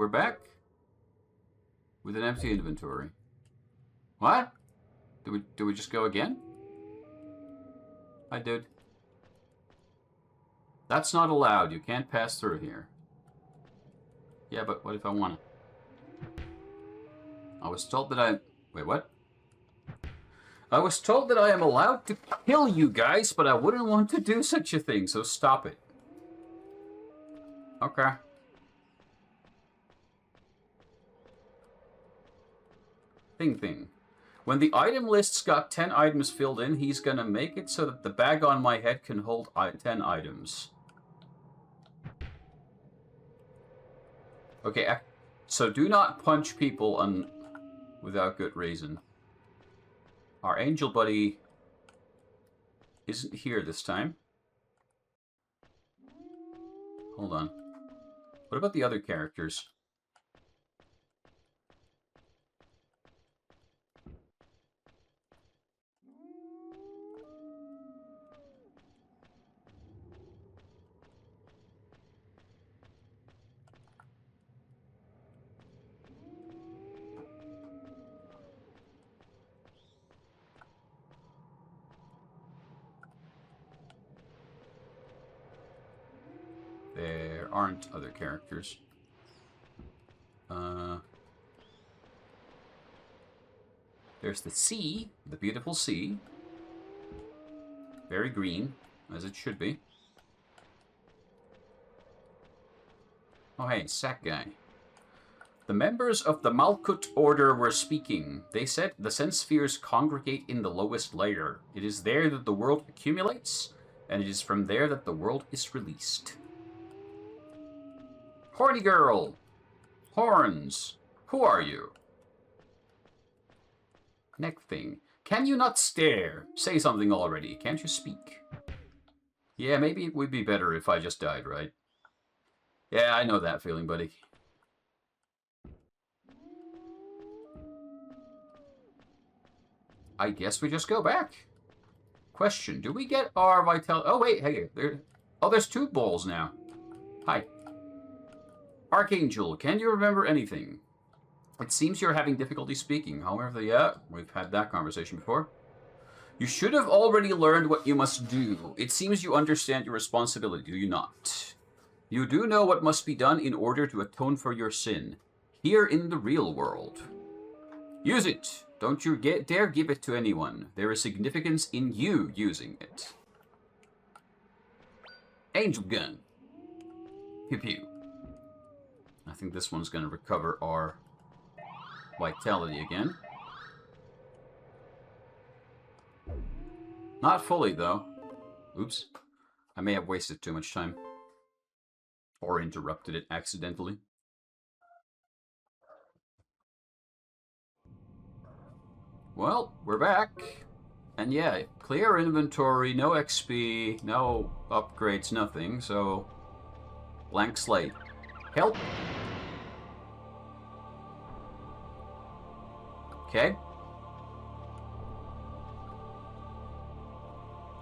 we're back. With an empty inventory. What? Do we just go again? Hi, dude. That's not allowed. You can't pass through here. Yeah, but what if I want to? I was told that I... Wait, what? I was told that I am allowed to kill you guys, but I wouldn't want to do such a thing, so stop it. Okay. Thing. When the item list's got 10 items filled in, he's gonna make it so that the bag on my head can hold 10 items. Okay, so do not punch people without good reason. Our angel buddy isn't here this time. Hold on. What about the other characters? There aren't other characters. There's the sea, the beautiful sea. Very green, as it should be. Oh hey, sack guy. The members of the Malkut order were speaking. They said the sense spheres congregate in the lowest layer. It is there that the world accumulates, and it is from there that the world is released. Horny girl! Horns! Who are you? Neck thing. Can you not stare? Say something already. Can't you speak? Yeah, maybe it would be better if I just died, right? Yeah, I know that feeling, buddy. I guess we just go back. Question, do we get our vitality? Oh, wait, hey, there's 2 bowls now. Hi. Archangel, can you remember anything? It seems you're having difficulty speaking. However, yeah, we've had that conversation before. You should have already learned what you must do. It seems you understand your responsibility, do you not? You do know what must be done in order to atone for your sin. Here in the real world. Use it. Don't you dare give it to anyone. There is significance in you using it. Angel gun. Pew pew. I think this one's going to recover our vitality again. Not fully, though. Oops. I may have wasted too much time. Or interrupted it accidentally. Well, we're back. And yeah, clear inventory, no XP, no upgrades, nothing, so... Blank slate. Help! Okay.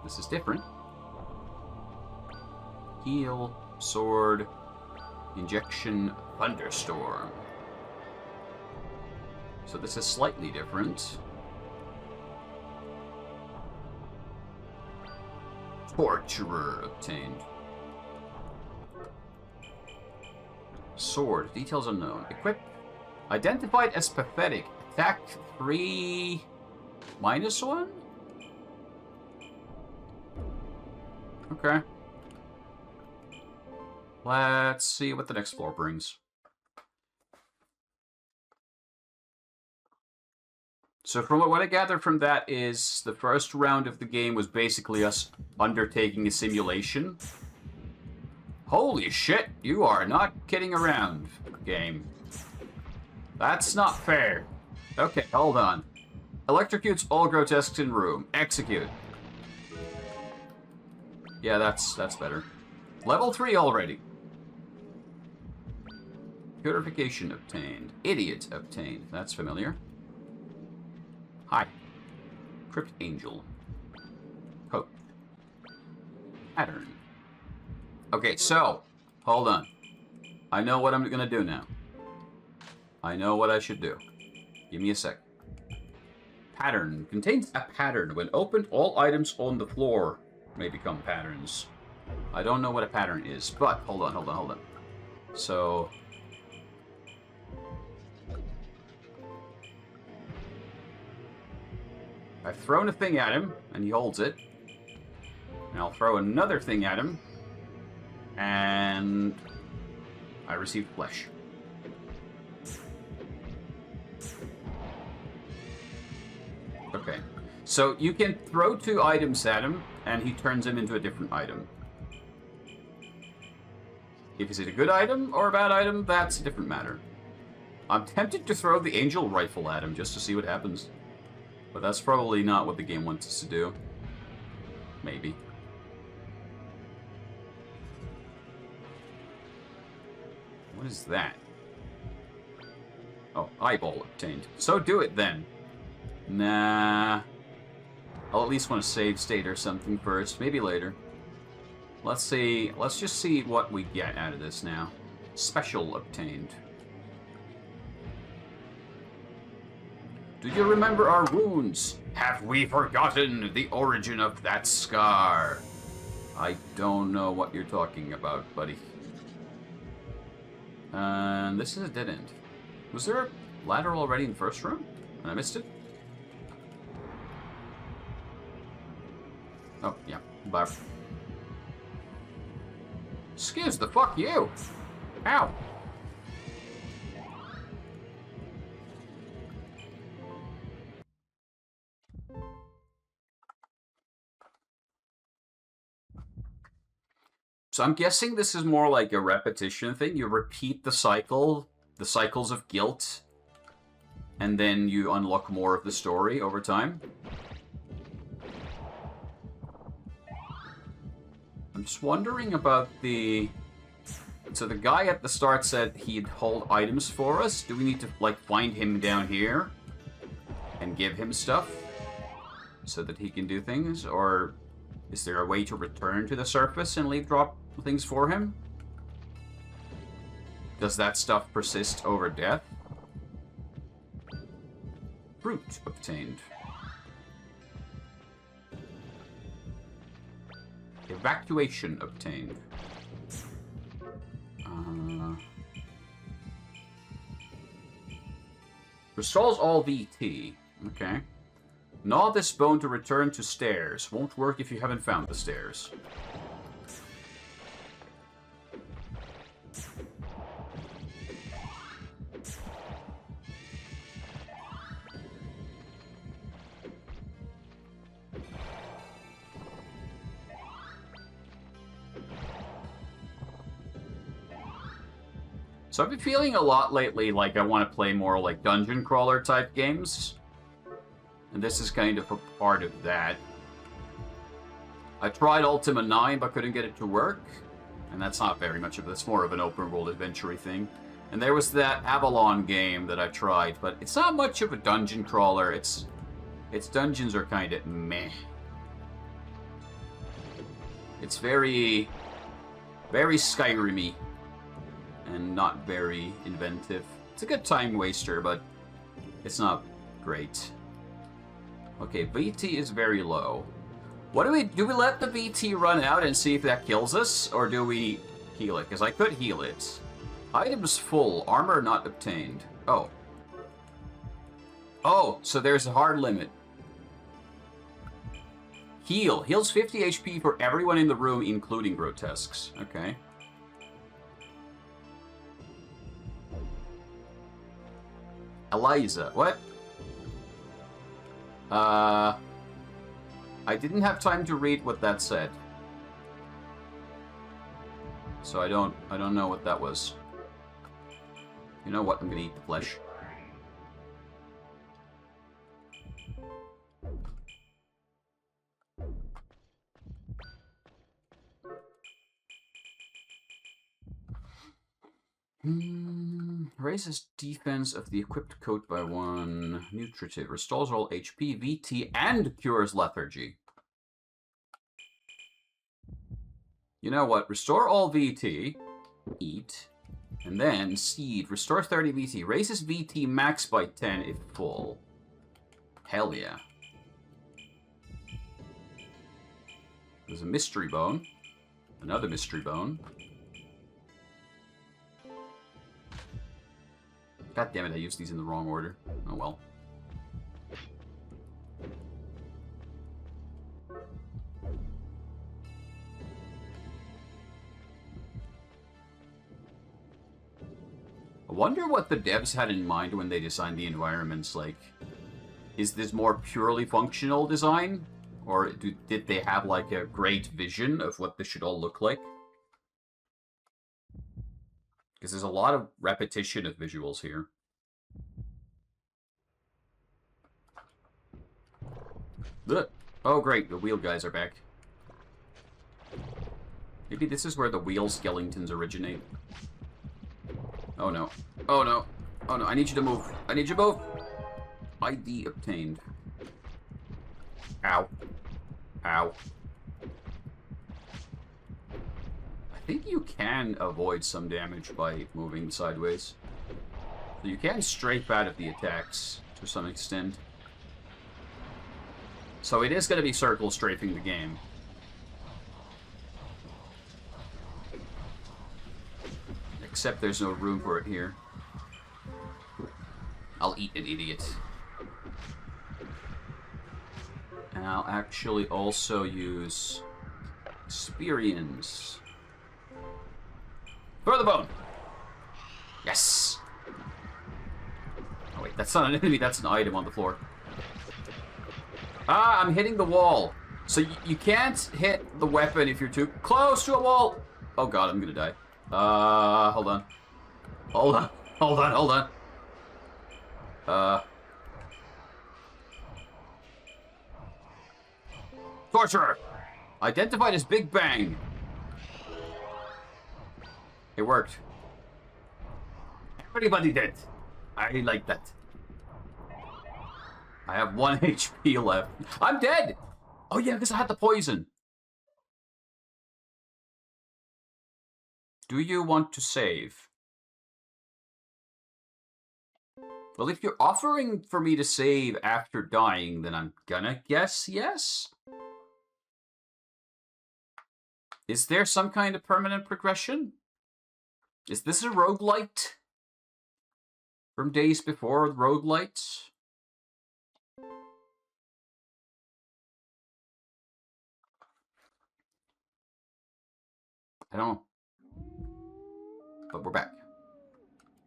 This is different. Heal, sword, injection, thunderstorm. So this is slightly different. Torturer obtained. Sword, details unknown. Equip. Identified as pathetic. Attack 3 -1? Okay. Let's see what the next floor brings. So from what I gathered from that is the first round of the game was basically us undertaking a simulation. Holy shit, you are not kidding around, game. That's not fair. Okay, hold on. Electrocutes all grotesques in room. Execute. Yeah, that's better. Level 3 already. Purification obtained. Idiot obtained. That's familiar. Hi. Crypt Angel. Hope. Pattern. Okay, so, hold on. I know what I'm gonna do now. I know what I should do. Give me a sec. Pattern. Contains a pattern. When opened, all items on the floor may become patterns. I don't know what a pattern is, but hold on. So... I've thrown a thing at him, and he holds it. And I'll throw another thing at him, and I receive flesh. Okay. So you can throw 2 items at him, and he turns them into a different item. If it's a good item or a bad item, that's a different matter. I'm tempted to throw the angel rifle at him just to see what happens. But that's probably not what the game wants us to do. Maybe. What is that? Oh, eyeball obtained. So do it then. Nah. I'll at least want to save state or something first. Maybe later. Let's see. Let's just see what we get out of this now. Special obtained. Do you remember our wounds? Have we forgotten the origin of that scar? I don't know what you're talking about, buddy. And this is a dead end. Was there a ladder already in the first room? And I missed it? Oh, yeah. Bye. Excuse the fuck you! Ow! So I'm guessing this is more like a repetition thing. You repeat the cycle, the cycles of guilt, and then you unlock more of the story over time. I'm just wondering about the... So the guy at the start said he'd hold items for us. Do we need to, like, find him down here and give him stuff so that he can do things? Or is there a way to return to the surface and leave drop things for him? Does that stuff persist over death? Fruit obtained. Evacuation obtained. Restores all VT. Okay. Gnaw this bone to return to stairs. Won't work if you haven't found the stairs. So I've been feeling a lot lately like I want to play more like dungeon crawler type games. And this is kind of a part of that. I tried Ultima 9 but couldn't get it to work. And that's not very much of it. It's more of an open world adventure-y thing. And there was that Avalon game that I tried, but it's not much of a dungeon crawler. Its dungeons are kind of meh. It's very Skyrim-y. And not very inventive. It's a good time waster, but it's not great. Okay, VT is very low. What do we let the VT run out and see if that kills us, or do we heal it? Because I could heal it. Items full, armor not obtained. Oh. Oh, so there's a hard limit. Heal. Heals 50 HP for everyone in the room, including grotesques. Okay. Eliza, what? I didn't have time to read what that said. So I don't know what that was. You know what? I'm gonna eat the flesh. Raises defense of the equipped coat by 1. Nutritive. Restores all HP, VT, and cures lethargy. You know what? Restore all VT. Eat. And then Seed. Restore 30 VT. Raises VT max by 10 if full. Hell yeah. There's a mystery bone. Another mystery bone. God damn it, I used these in the wrong order. Oh well. I wonder what the devs had in mind when they designed the environments. Like, is this more purely functional design? Or did they have, like, a great vision of what this should all look like? Because there's a lot of repetition of visuals here. Ugh. Oh, great. The wheel guys are back. Maybe this is where the wheel skeletons originate. Oh, no. Oh, no. Oh, no. I need you to move. I need you to move. ID obtained. Ow. Ow. I think you can avoid some damage by moving sideways. So you can strafe out of the attacks to some extent. So it is going to be circle strafing the game. Except there's no room for it here. I'll eat an idiot. And I'll actually also use experience. Throw the bone! Yes! Oh wait, that's not an enemy, that's an item on the floor. Ah, I'm hitting the wall. So you can't hit the weapon if you're too close to a wall. Oh god, I'm gonna die. Hold on. Hold on. Hold on, hold on. Torturer! Identified as Big Bang. It worked. Everybody did. I like that. I have 1 HP left. I'm dead! Oh yeah, because I had the poison. Do you want to save? Well, if you're offering for me to save after dying, then I'm gonna guess yes? Is there some kind of permanent progression? Is this a roguelite? From days before roguelites? I don't know. But we're back.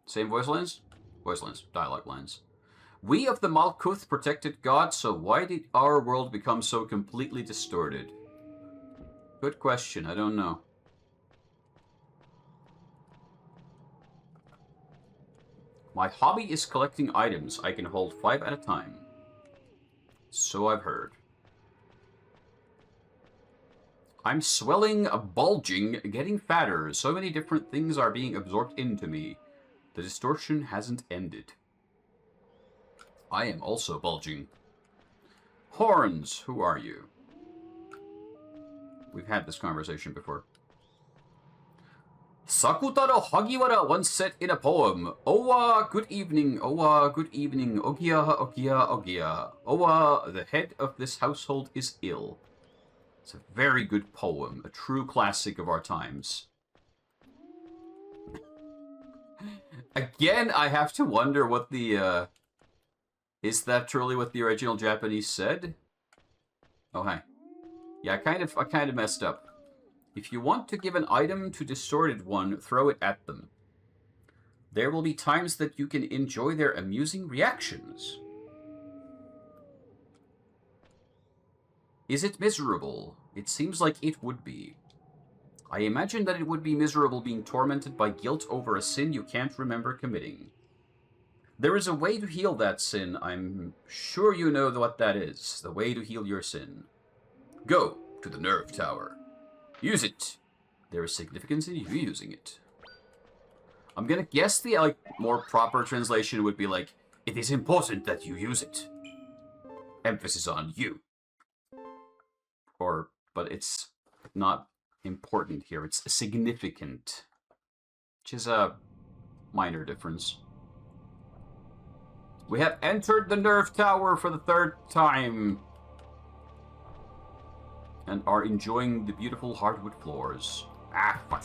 Same voice lines? Voice lines. Dialogue lines. We of the Malkuth protected God, so why did our world become so completely distorted? Good question. I don't know. My hobby is collecting items. I can hold 5 at a time. So I've heard. I'm swelling, bulging, getting fatter. So many different things are being absorbed into me. The distortion hasn't ended. I am also bulging. Horns, who are you? We've had this conversation before. Sakutaro Hagiwara once said in a poem, Owa, good evening, Owa, good evening, Ogia, Ogia, Ogia. Owa, the head of this household is ill. It's a very good poem, a true classic of our times. Again, I have to wonder what the, is that truly what the original Japanese said? Oh, hi. Yeah, I kind of messed up. If you want to give an item to Distorted One, throw it at them. There will be times that you can enjoy their amusing reactions. Is it miserable? It seems like it would be. I imagine that it would be miserable being tormented by guilt over a sin you can't remember committing. There is a way to heal that sin. I'm sure you know what that is. The way to heal your sin. Go to the nerve tower. Use it. There is significance in you using it. I'm gonna guess the more proper translation would be like, it is important that you use it. Emphasis on you. But it's not important here. It's significant. Which is a Minor difference. We have entered the nerve tower for the 3rd time. And are enjoying the beautiful hardwood floors. Ah, fuck.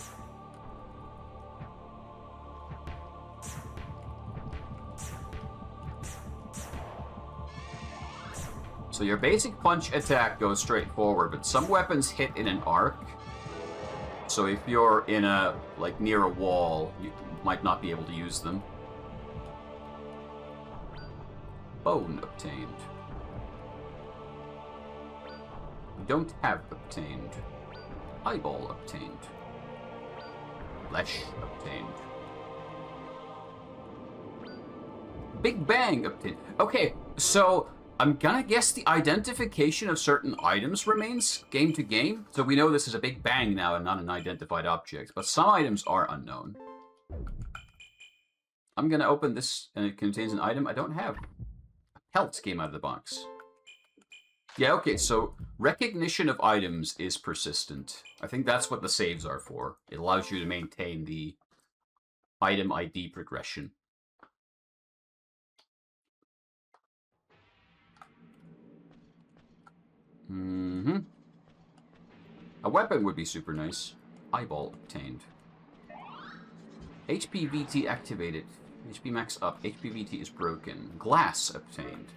So your basic punch attack goes straight forward, but some weapons hit in an arc. So if you're in a, like, near a wall, you might not be able to use them. Bone obtained. Don't have obtained. Eyeball obtained. Flesh obtained. Big Bang obtained. Okay, so I'm gonna guess the identification of certain items remains game to game. So we know this is a Big Bang now and not an identified object, but some items are unknown. I'm gonna open this and it contains an item I don't have. Pelt came out of the box. Yeah, okay, so recognition of items is persistent. I think that's what the saves are for. It allows you to maintain the item ID progression. Mm-hmm. A weapon would be super nice. Eyeball obtained. HPVT activated. HP max up. HPVT is broken. Glass obtained.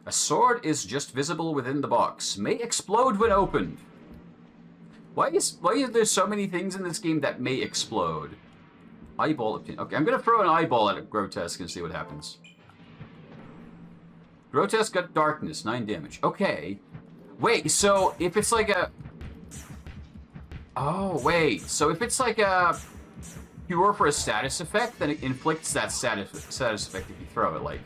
A sword is just visible within the box. May explode when opened. Why is there so many things in this game that may explode? Eyeball obtained. Okay, I'm gonna throw an eyeball at a Grotesque and see what happens. Grotesque got darkness, 9 damage. Okay. Wait, so if it's like a... Oh, wait. So if it's like a cure for a status effect, then it inflicts that status effect if you throw it, like...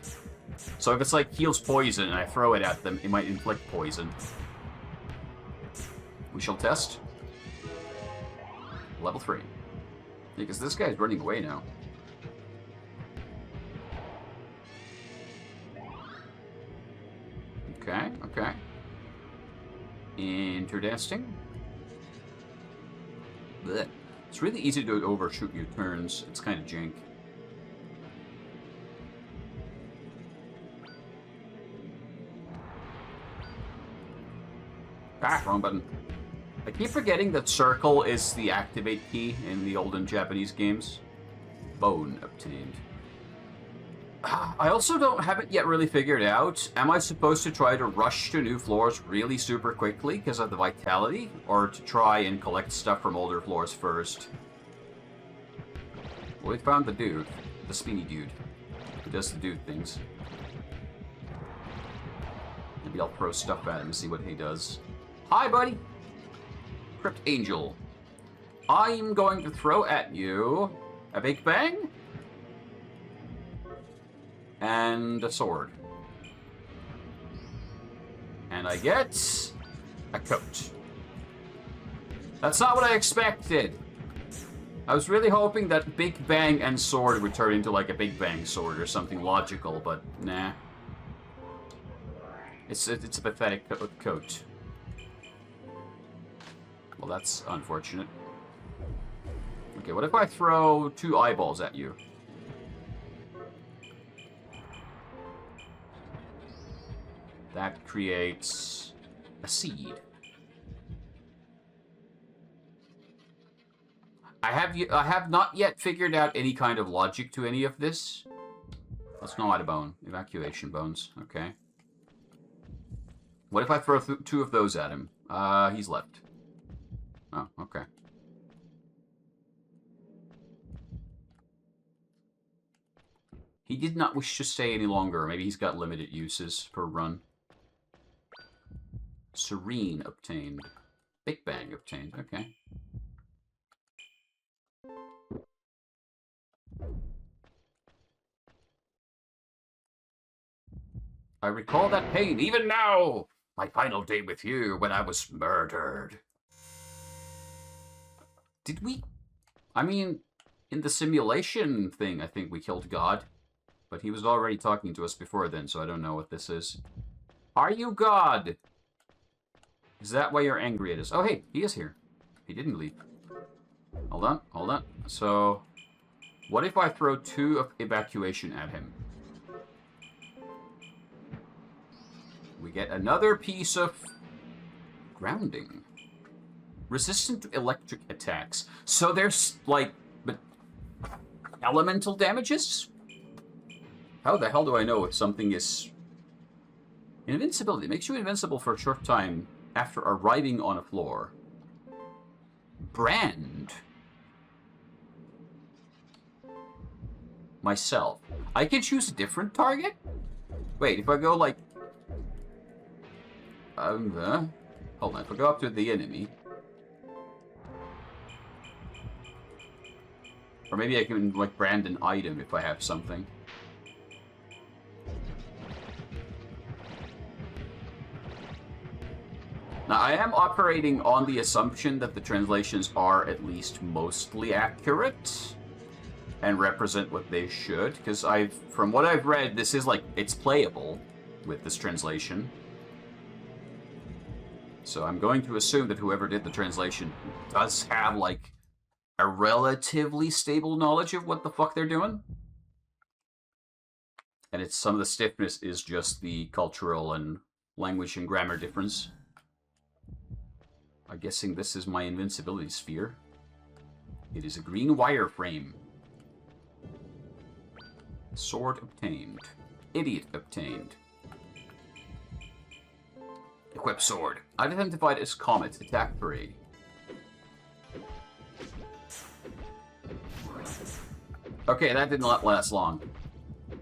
So if it's like heals poison and I throw it at them, it might inflict poison. We shall test. Level 3. Because this guy's running away now. Okay, okay. Interesting. Blech. It's really easy to overshoot your turns. It's kind of jank. Ah, wrong button. I keep forgetting that circle is the activate key in the olden Japanese games. Bone obtained. I also haven't yet really figured out, am I supposed to try to rush to new floors really super quickly because of the vitality, or to try and collect stuff from older floors first? Well, we found the dude, the spinny dude, who does the dude things. Maybe I'll throw stuff at him and see what he does. Hi, buddy! Crypt Angel. I'm going to throw at you a Big Bang and a sword. And I get a coat. That's not what I expected. I was really hoping that Big Bang and sword would turn into like a Big Bang sword or something logical, but nah. It's a pathetic coat. Well, that's unfortunate. Okay, what if I throw 2 eyeballs at you? That creates a seed. I have not yet figured out any kind of logic to any of this. Let's know out a bone. Evacuation bones. Okay. What if I throw 2 of those at him? He's left. Oh, okay. He did not wish to stay any longer. Maybe he's got limited uses per run. Serene obtained. Big Bang obtained. Okay. I recall that pain even now. My final day with you when I was murdered. Did we? I mean, in the simulation thing, I think we killed God. But he was already talking to us before then, so I don't know what this is. Are you God? Is that why you're angry at us? Oh, hey, he is here. He didn't leave. Hold on, hold on. So, What if I throw 2 of evacuation at him? We get another piece of grounding. Resistant to electric attacks. So there's, like, but elemental damages? How the hell do I know if something is... Invincibility. Makes you invincible for a short time after arriving on a floor. Brand. Myself. I can choose a different target? Wait, if I go, like... hold on, if I go up to the enemy... Or maybe I can, like, brand an item if I have something. Now, I am operating on the assumption that the translations are at least mostly accurate and represent what they should, because from what I've read, this is, like, it's playable with this translation. So I'm going to assume that whoever did the translation does have, like, a relatively stable knowledge of what the fuck they're doing. And it's some of the stiffness is just the cultural and language and grammar difference. I'm guessing this is my invincibility sphere. It is a green wireframe. Sword obtained. Idiot obtained. Equip sword. Identified as Comet. Attack parade. Okay, that didn't last long.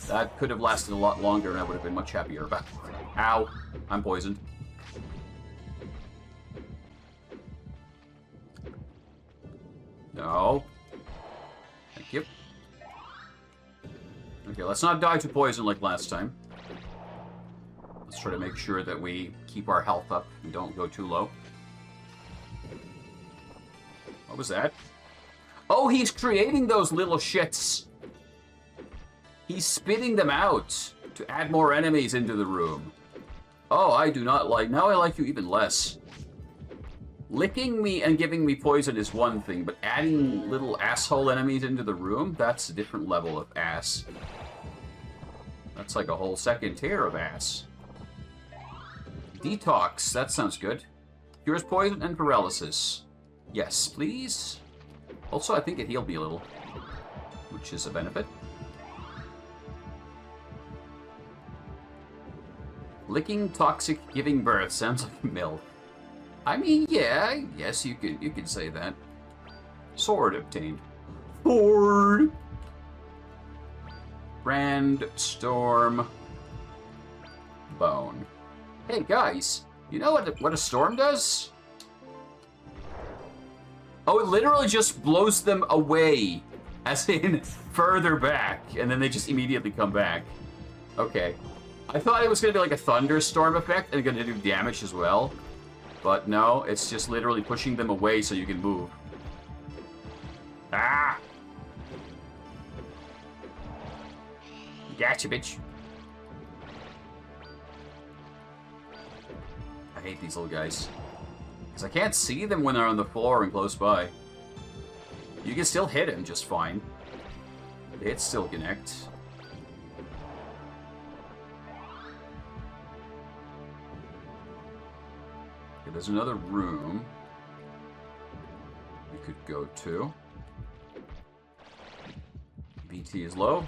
That could have lasted a lot longer and I would have been much happier about it. Ow. I'm poisoned. No. Thank you. Okay, let's not die to poison like last time. Let's try to make sure that we keep our health up and don't go too low. What was that? Oh, he's creating those little shits. He's spitting them out to add more enemies into the room. Oh, I do not like... Now I like you even less. Licking me and giving me poison is one thing, but adding little asshole enemies into the room, that's a different level of ass. That's like a whole second tier of ass. Detox, that sounds good. Cures poison and paralysis. Yes, please. Also, I think it healed me a little, which is a benefit. Licking toxic giving birth sounds like a milk. I mean, yeah, yes, you could say that. Sword obtained. Sword. Brand, storm, bone. Hey guys, you know what a storm does? Oh, it literally just blows them away, as in further back, and then they just immediately come back. Okay. I thought it was going to be like a thunderstorm effect and going to do damage as well. But no, it's just literally pushing them away so you can move. Ah! Gotcha, bitch. I hate these little guys. Because I can't see them when they're on the floor and close by. You can still hit him just fine. The hits still connect. Okay, there's another room we could go to. BT is low.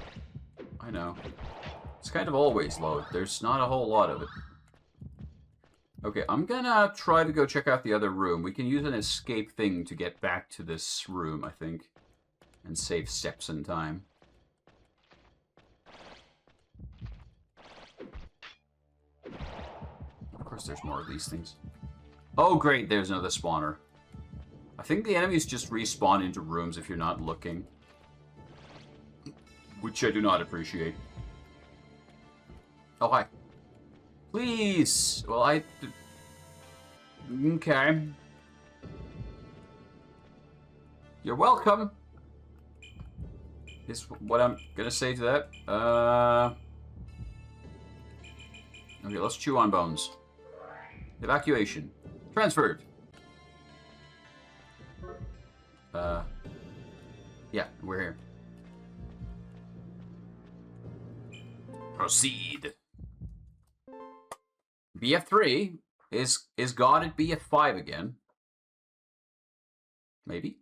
I know. It's kind of always low. There's not a whole lot of it. Okay, I'm gonna try to go check out the other room. We can use an escape thing to get back to this room, I think. And save steps and time. Of course there's more of these things. Oh great, there's another spawner. I think the enemies just respawn into rooms if you're not looking. Which I do not appreciate. Oh, hi. Please! Well, okay. You're welcome. Is what I'm gonna say to that. Okay, let's chew on bones. Evacuation. Transferred. Yeah, we're here. Proceed. BF3 is God at BF5 again. Maybe.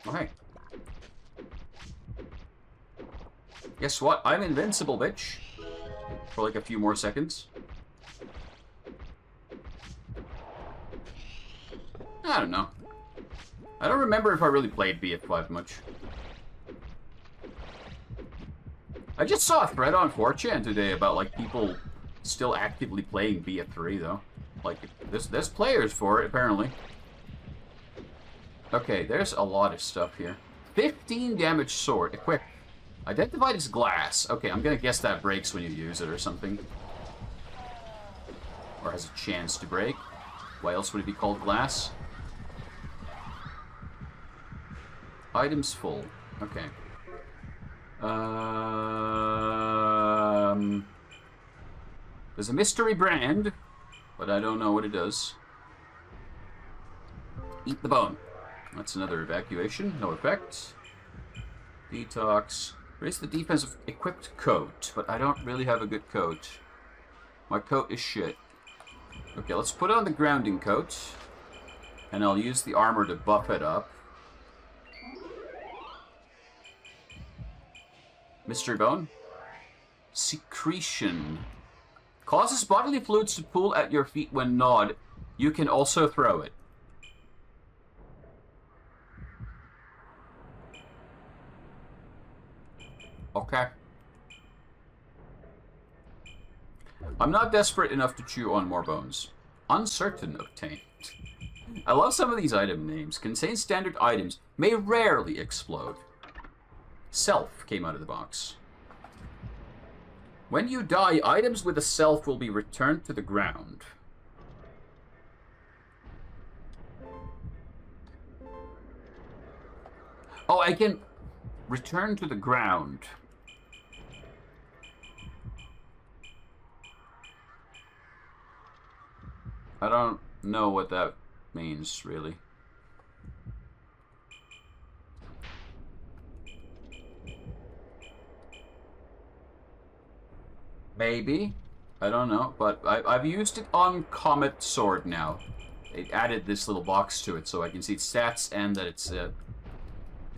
Okay. Guess what? I'm invincible, bitch. For like a few more seconds. I don't know. I don't remember if I really played BF5 much. I just saw a thread on 4chan today about, like, people still actively playing BF3, though. Like, there's players for it, apparently. Okay, there's a lot of stuff here. 15 damage sword, equipped. Identified as glass. Okay, I'm gonna guess that breaks when you use it or something. Or has a chance to break. Why else would it be called glass? Items full. Okay. There's a mystery brand, but I don't know what it does. Eat the bone. That's another evacuation. No effect. Detox. Raise the defense of equipped coat, but I don't really have a good coat. My coat is shit. Okay, let's put on the grounding coat. And I'll use the armor to buff it up. Mystery bone. Secretion. Causes bodily fluids to pool at your feet when gnawed. You can also throw it. Okay. I'm not desperate enough to chew on more bones. Uncertain obtained. I love some of these item names. Contain standard items. May rarely explode. Self came out of the box. When you die, items with a self will be returned to the ground. Oh, I can return to the ground. I don't know what that means, really. Maybe. I don't know, but I've used it on Comet Sword now. It added this little box to it so I can see its stats and that it's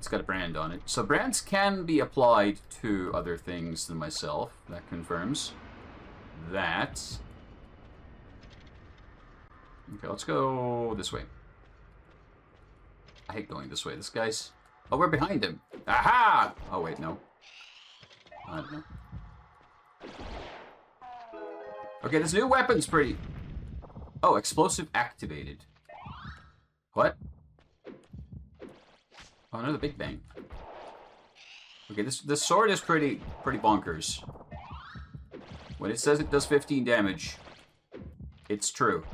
got a brand on it. So brands can be applied to other things than myself. That confirms that. Okay, let's go this way. I hate going this way. This guy's... Oh, we're behind him. Aha! Oh, wait, no. I don't know. Okay, this new weapon's pretty... Oh, explosive activated. What? Oh, another Big Bang. Okay, this sword is pretty bonkers. When it says it does 15 damage, it's true.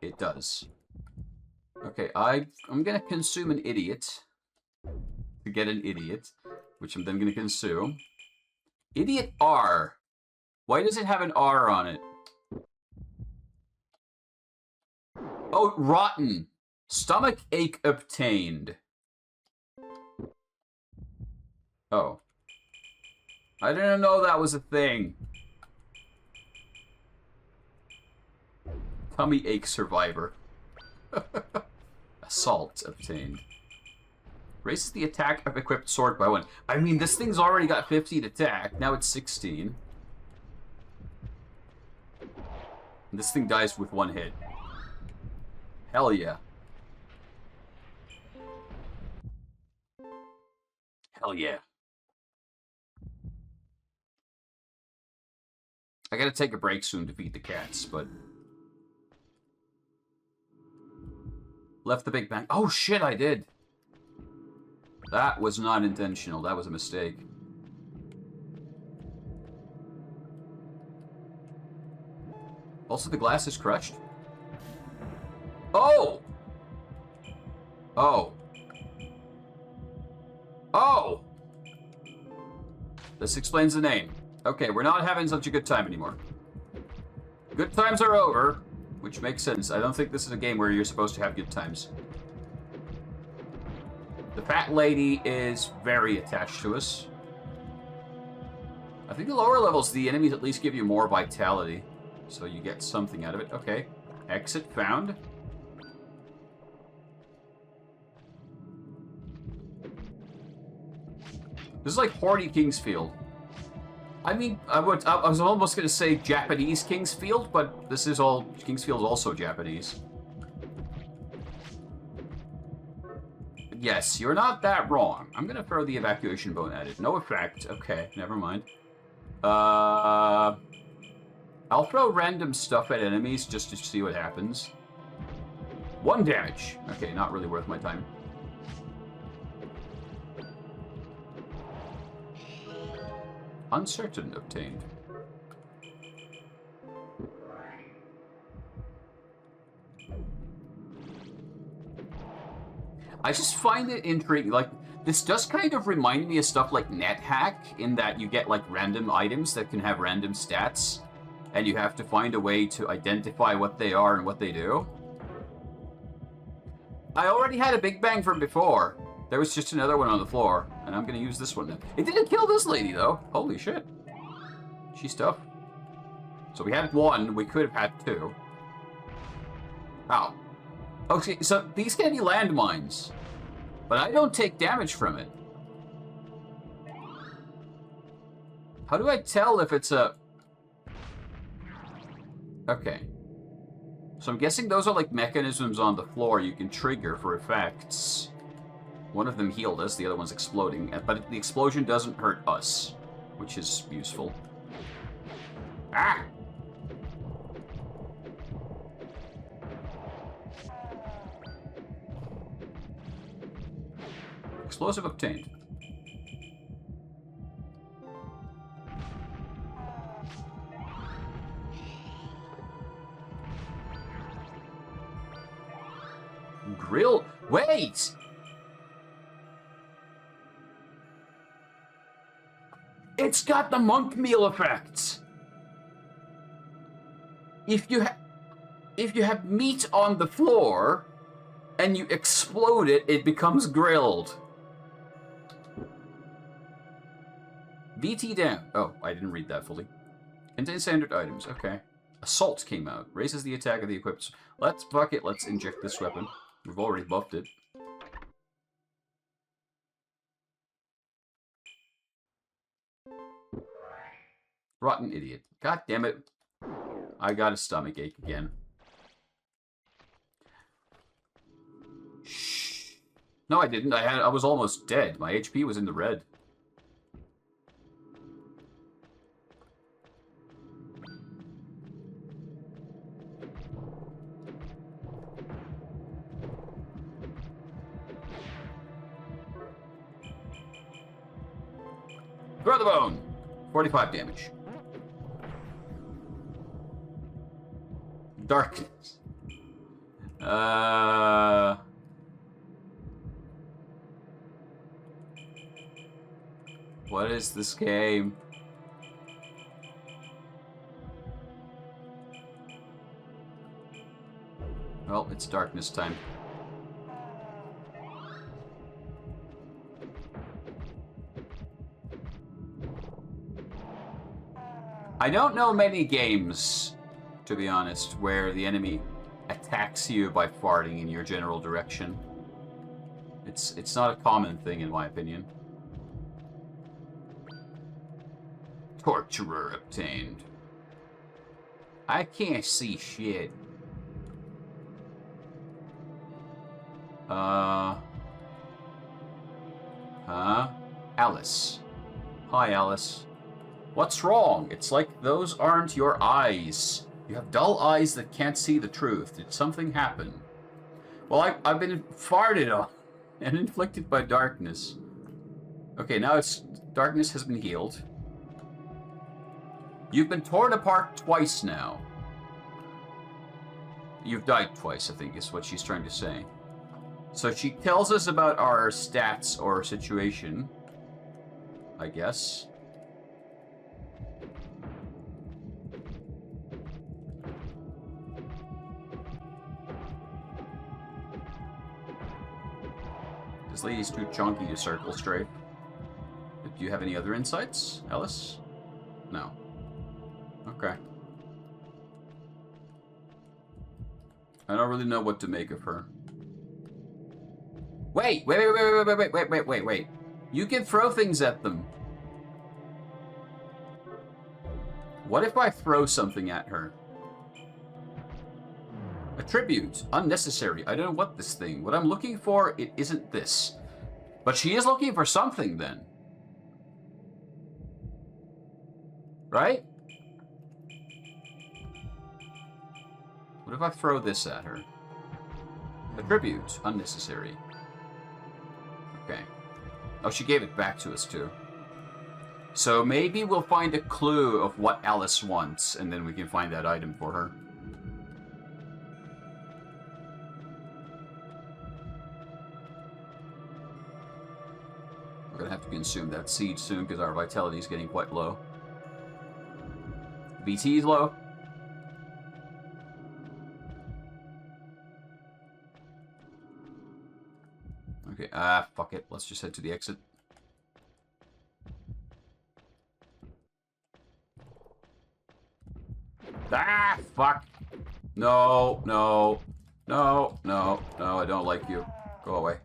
It does. Okay, I'm gonna consume an idiot. To get an idiot. Which I'm then gonna consume. Idiot R. Why does it have an R on it? Oh, rotten. Stomach ache obtained. Oh. I didn't know that was a thing. Tummy ache survivor. Assault obtained. Raises the attack of equipped sword by 1. I mean, this thing's already got 15 attack. Now it's 16. And this thing dies with 1 hit. Hell yeah. Hell yeah. I gotta take a break soon to feed the cats, but... Left the Big Bang. Oh shit, I did. That was not intentional. That was a mistake. Also, the glass is crushed. Oh! Oh. Oh! This explains the name. Okay, we're not having such a good time anymore. Good times are over, which makes sense. I don't think this is a game where you're supposed to have good times. The fat lady is very attached to us. I think the lower levels, the enemies at least give you more vitality. So you get something out of it. Okay. Exit found. This is like Horny Kingsfield. I mean, I was almost going to say Japanese Kingsfield, but this is all... Kingsfield is also Japanese. Yes, you're not that wrong. I'm going to throw the evacuation bone at it. No effect. Okay, never mind. I'll throw random stuff at enemies just to see what happens. 1 damage. Okay, not really worth my time. Uncertain obtained. I just find it intriguing. Like, this does kind of remind me of stuff like NetHack, in that you get, like, random items that can have random stats, and you have to find a way to identify what they are and what they do. I already had a Big Bang from before. There was just another one on the floor, and I'm gonna use this one now. It didn't kill this lady, though. Holy shit. She's tough. So we had 1, we could have had 2. Ow. Okay, so these can be landmines, but I don't take damage from it. How do I tell if it's a... Okay. So I'm guessing those are like mechanisms on the floor you can trigger for effects. One of them healed us, the other one's exploding, but the explosion doesn't hurt us, which is useful. Ah! Explosive obtained. Grill... Wait! It's got the monk meal effect! If you have meat on the floor and you explode it, it becomes grilled. VT down. Oh, I didn't read that fully. Contain standard items. Okay. Assault came out. Raises the attack of the equipped. Let's fuck it. Let's inject this weapon. We've already buffed it. Rotten idiot. God damn it. I got a stomach ache again. Shh. No, I didn't. I was almost dead. My HP was in the red. Throw the bone. 45 damage. Darkness. What is this game? Well, it's darkness time. I don't know many games, to be honest, where the enemy attacks you by farting in your general direction. It's not a common thing, in my opinion. Torturer obtained. I can't see shit. Huh? Alice. Hi, Alice. What's wrong? It's like those aren't your eyes. You have dull eyes that can't see the truth. Did something happen? Well, I've been farted on and inflicted by darkness. Okay, now darkness has been healed. You've been torn apart twice now. You've died twice, I think, is what she's trying to say. So she tells us about our stats or situation, I guess. This lady's too chunky to circle straight. Do you have any other insights, Alice? No. Okay. I don't really know what to make of her. Wait! Wait. You can throw things at them. What if I throw something at her? A tribute. Unnecessary. I don't know what this thing. What I'm looking for, it isn't this. But she is looking for something then. Right? What if I throw this at her? A tribute. Unnecessary. Okay. Oh, she gave it back to us too. So maybe we'll find a clue of what Alice wants, and then we can find that item for her. We're gonna have to consume that seed soon because our vitality is getting quite low. VT is low. Okay, fuck it. Let's just head to the exit. Ah, fuck. No, I don't like you. Go away.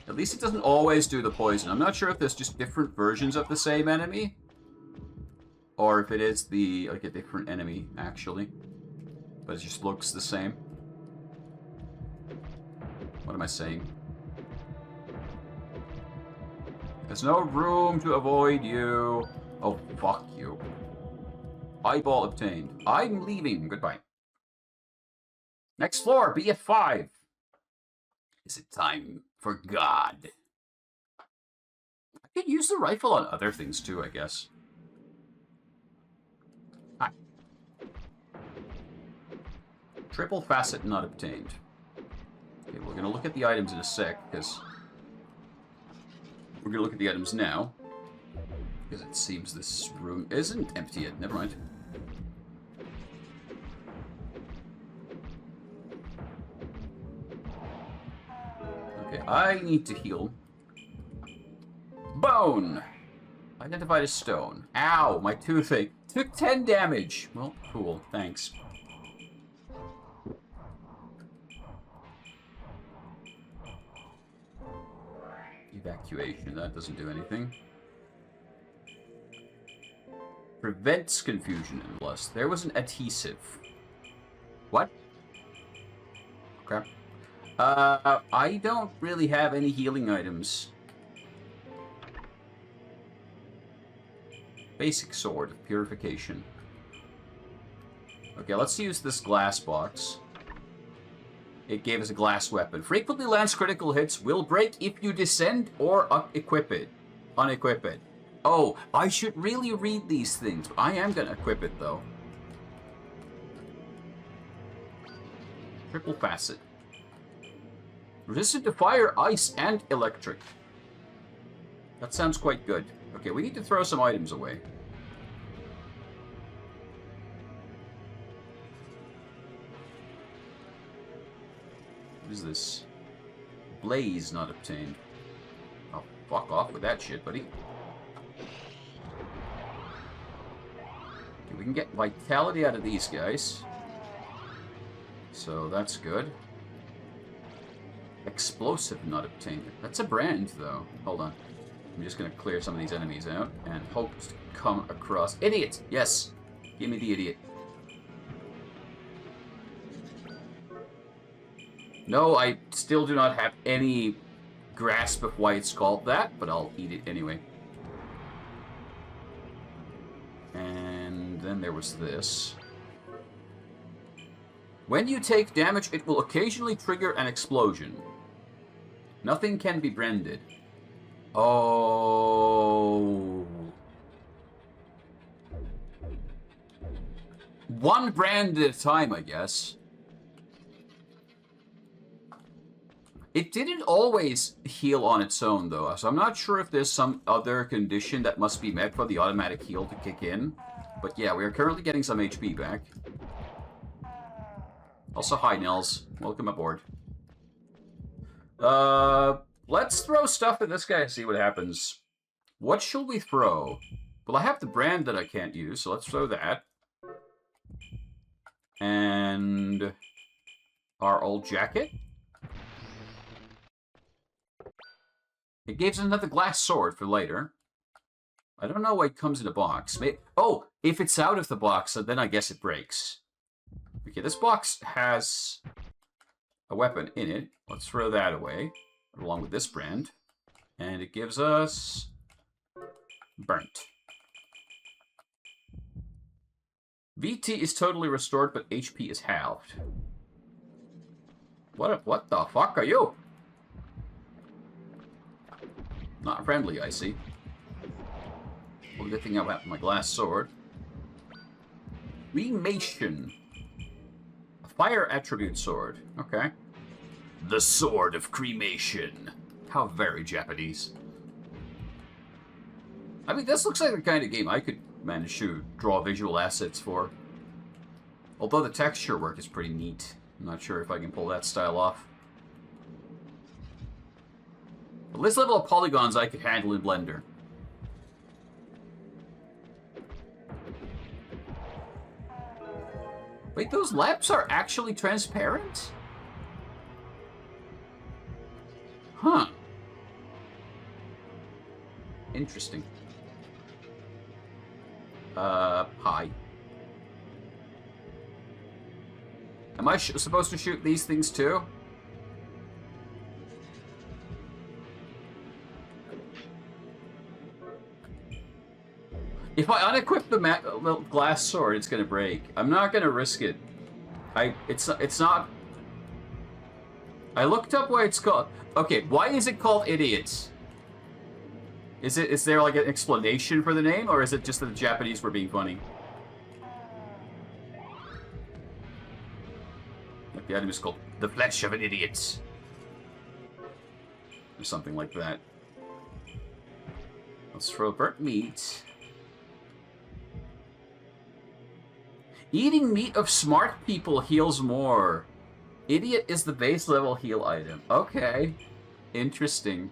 At least it doesn't always do the poison. I'm not sure if there's just different versions of the same enemy. Or if it is like a different enemy, actually. But it just looks the same. What am I saying? There's no room to avoid you. Oh, fuck you. Eyeball obtained. I'm leaving. Goodbye. Next floor, BF5. Is it time for God? I could use the rifle on other things too, I guess. Hi. Triple facet not obtained. Okay, we're going to look at the items in a sec, because we're going to look at the items now. Because it seems this room isn't empty yet. Never mind. Okay, I need to heal. Bone! Identified as stone. Ow, my toothache. Took 10 damage. Well, cool. Thanks. Evacuation. That doesn't do anything. Prevents confusion and lust. There was an adhesive. What? Okay. I don't really have any healing items. Basic sword of purification. Okay, let's use this glass box. It gave us a glass weapon. Frequently lands critical hits, will break if you descend or equip it. Unequip it. Oh, I should really read these things. I am going to equip it, though. Triple facet. Resistant to fire, ice, and electric. That sounds quite good. Okay, we need to throw some items away. What is this? Blaze not obtained. Oh, fuck off with that shit, buddy. Okay, we can get vitality out of these guys. So that's good. Explosive not obtained. That's a brand, though. Hold on. I'm just going to clear some of these enemies out and hope to come across... Idiot! Yes! Give me the idiot. No, I still do not have any grasp of why it's called that, but I'll eat it anyway. And then there was this. When you take damage, it will occasionally trigger an explosion. Nothing can be branded. Oh. One brand at a time, I guess. It didn't always heal on its own, though, so I'm not sure if there's some other condition that must be met for the automatic heal to kick in. But yeah, we are currently getting some HP back. Also, hi, Nels. Welcome aboard. Let's throw stuff at this guy and see what happens. What shall we throw? Well, I have the brand that I can't use, so let's throw that. And our old jacket. It gives another glass sword for later. I don't know why it comes in a box. Oh, if it's out of the box, then I guess it breaks. Okay, this box has a weapon in it. Let's throw that away, along with this brand. And it gives us burnt. VT is totally restored, but HP is halved. What the fuck are you? Not friendly, I see. Well, good thing I have my glass sword. Cremation. A fire attribute sword. Okay. The Sword of Cremation. How very Japanese. I mean, this looks like the kind of game I could manage to draw visual assets for. Although the texture work is pretty neat. I'm not sure if I can pull that style off. But this level of polygons I could handle in Blender. Wait, those lamps are actually transparent? Huh. Interesting. Hi. Am I supposed to shoot these things too? If I unequip the little glass sword, it's gonna break. I'm not gonna risk it. It's not. I looked up why it's called. Okay, why is it called Idiots? Is there like an explanation for the name, or is it just that the Japanese were being funny? Like the item is called the flesh of an idiot, or something like that. Let's throw burnt meat. Eating meat of smart people heals more. Idiot is the base level heal item. Okay. Interesting.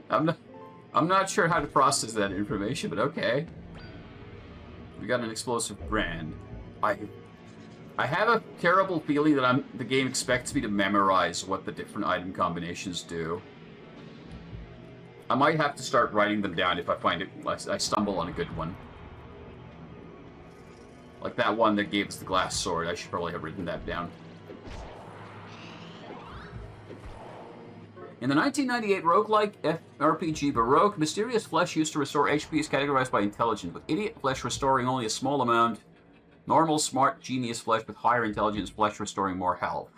I'm not sure how to process that information, but okay. We got an explosive brand. I have a terrible feeling that the game expects me to memorize what the different item combinations do. I might have to start writing them down if I stumble on a good one. Like that one that gave us the glass sword. I should probably have written that down. In the 1998 roguelike RPG Baroque, mysterious flesh used to restore HP is categorized by intelligence, with idiot flesh restoring only a small amount, normal, smart, genius flesh with higher intelligence flesh restoring more health.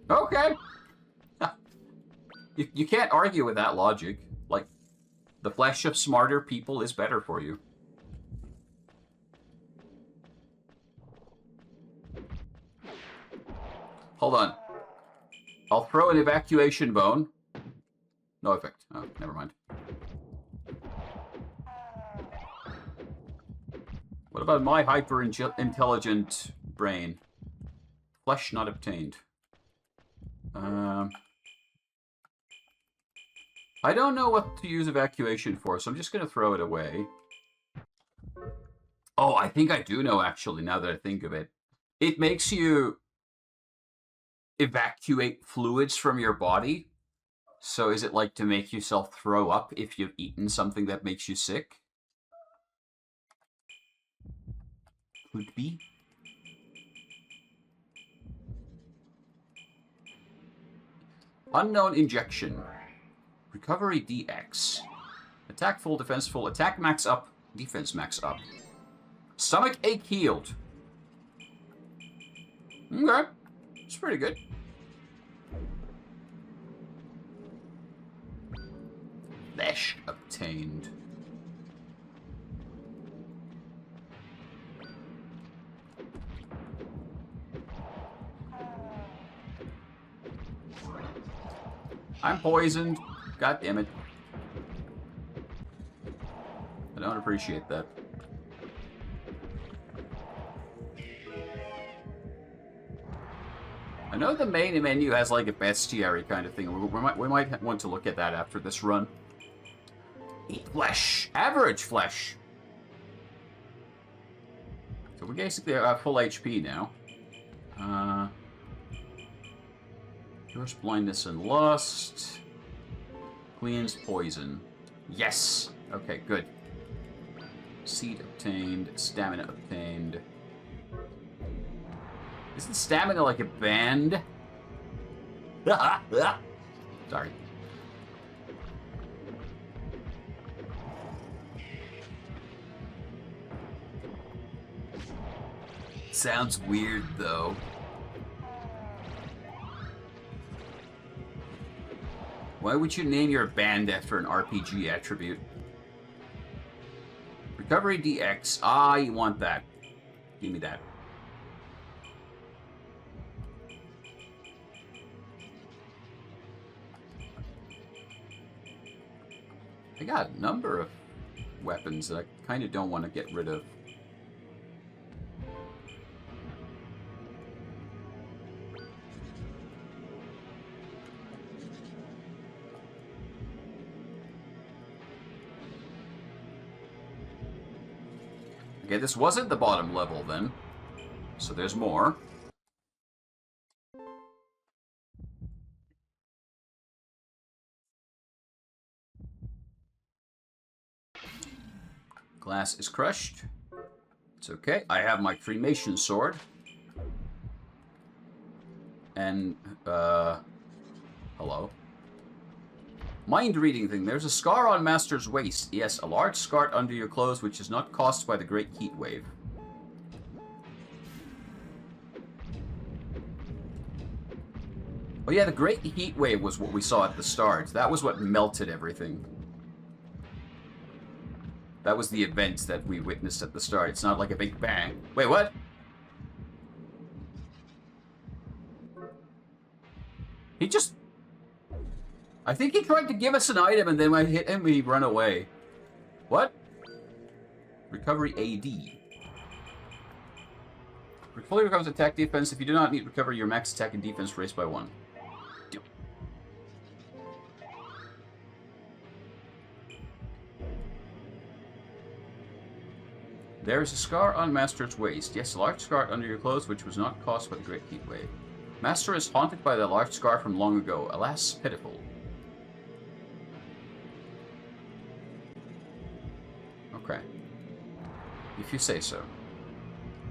Okay. You can't argue with that logic. Like, the flesh of smarter people is better for you. Hold on. I'll throw an evacuation bone. No effect. Oh, never mind. What about my hyper-intelligent brain? Flesh not obtained. I don't know what to use evacuation for, so I'm just going to throw it away. Oh, I think I do know, actually, now that I think of it. It makes you evacuate fluids from your body. So is it like to make yourself throw up if you've eaten something that makes you sick? Could be. Unknown injection. Recovery DX. Attack full, defense full. Attack max up, defense max up. Stomach ache healed. Okay. It's pretty good. Flesh obtained. I'm poisoned. God damn it. I don't appreciate that. I know the main menu has like a bestiary kind of thing. We might want to look at that after this run. Eat flesh. Average flesh. So we're basically at full HP now. Cures blindness and lust. Cleans poison. Yes. Okay, good. Seed obtained. Stamina obtained. Isn't stamina like a band? Sorry. Sounds weird, though. Why would you name your band after an RPG attribute? Recovery DX. Ah, you want that. Give me that. I got a number of weapons that I kind of don't want to get rid of. Okay, this wasn't the bottom level then, so there's more. Glass is crushed. It's okay. I have my cremation sword. And, hello. Mind reading thing. There's a scar on Master's waist. Yes, a large scar under your clothes which is not caused by the great heat wave. Oh yeah, the great heat wave was what we saw at the start. That was what melted everything. That was the event that we witnessed at the start. It's not like a big bang. Wait, what? He just... I think he tried to give us an item and then when I hit him, he run away. What? Recovery AD. Fully recovers attack defense. If you do not need recovery, your max attack and defense raised by 1. Deal. There is a scar on Master's waist. Yes, a large scar under your clothes, which was not caused by the great heat wave. Master is haunted by the large scar from long ago. Alas, pitiful. Okay. If you say so.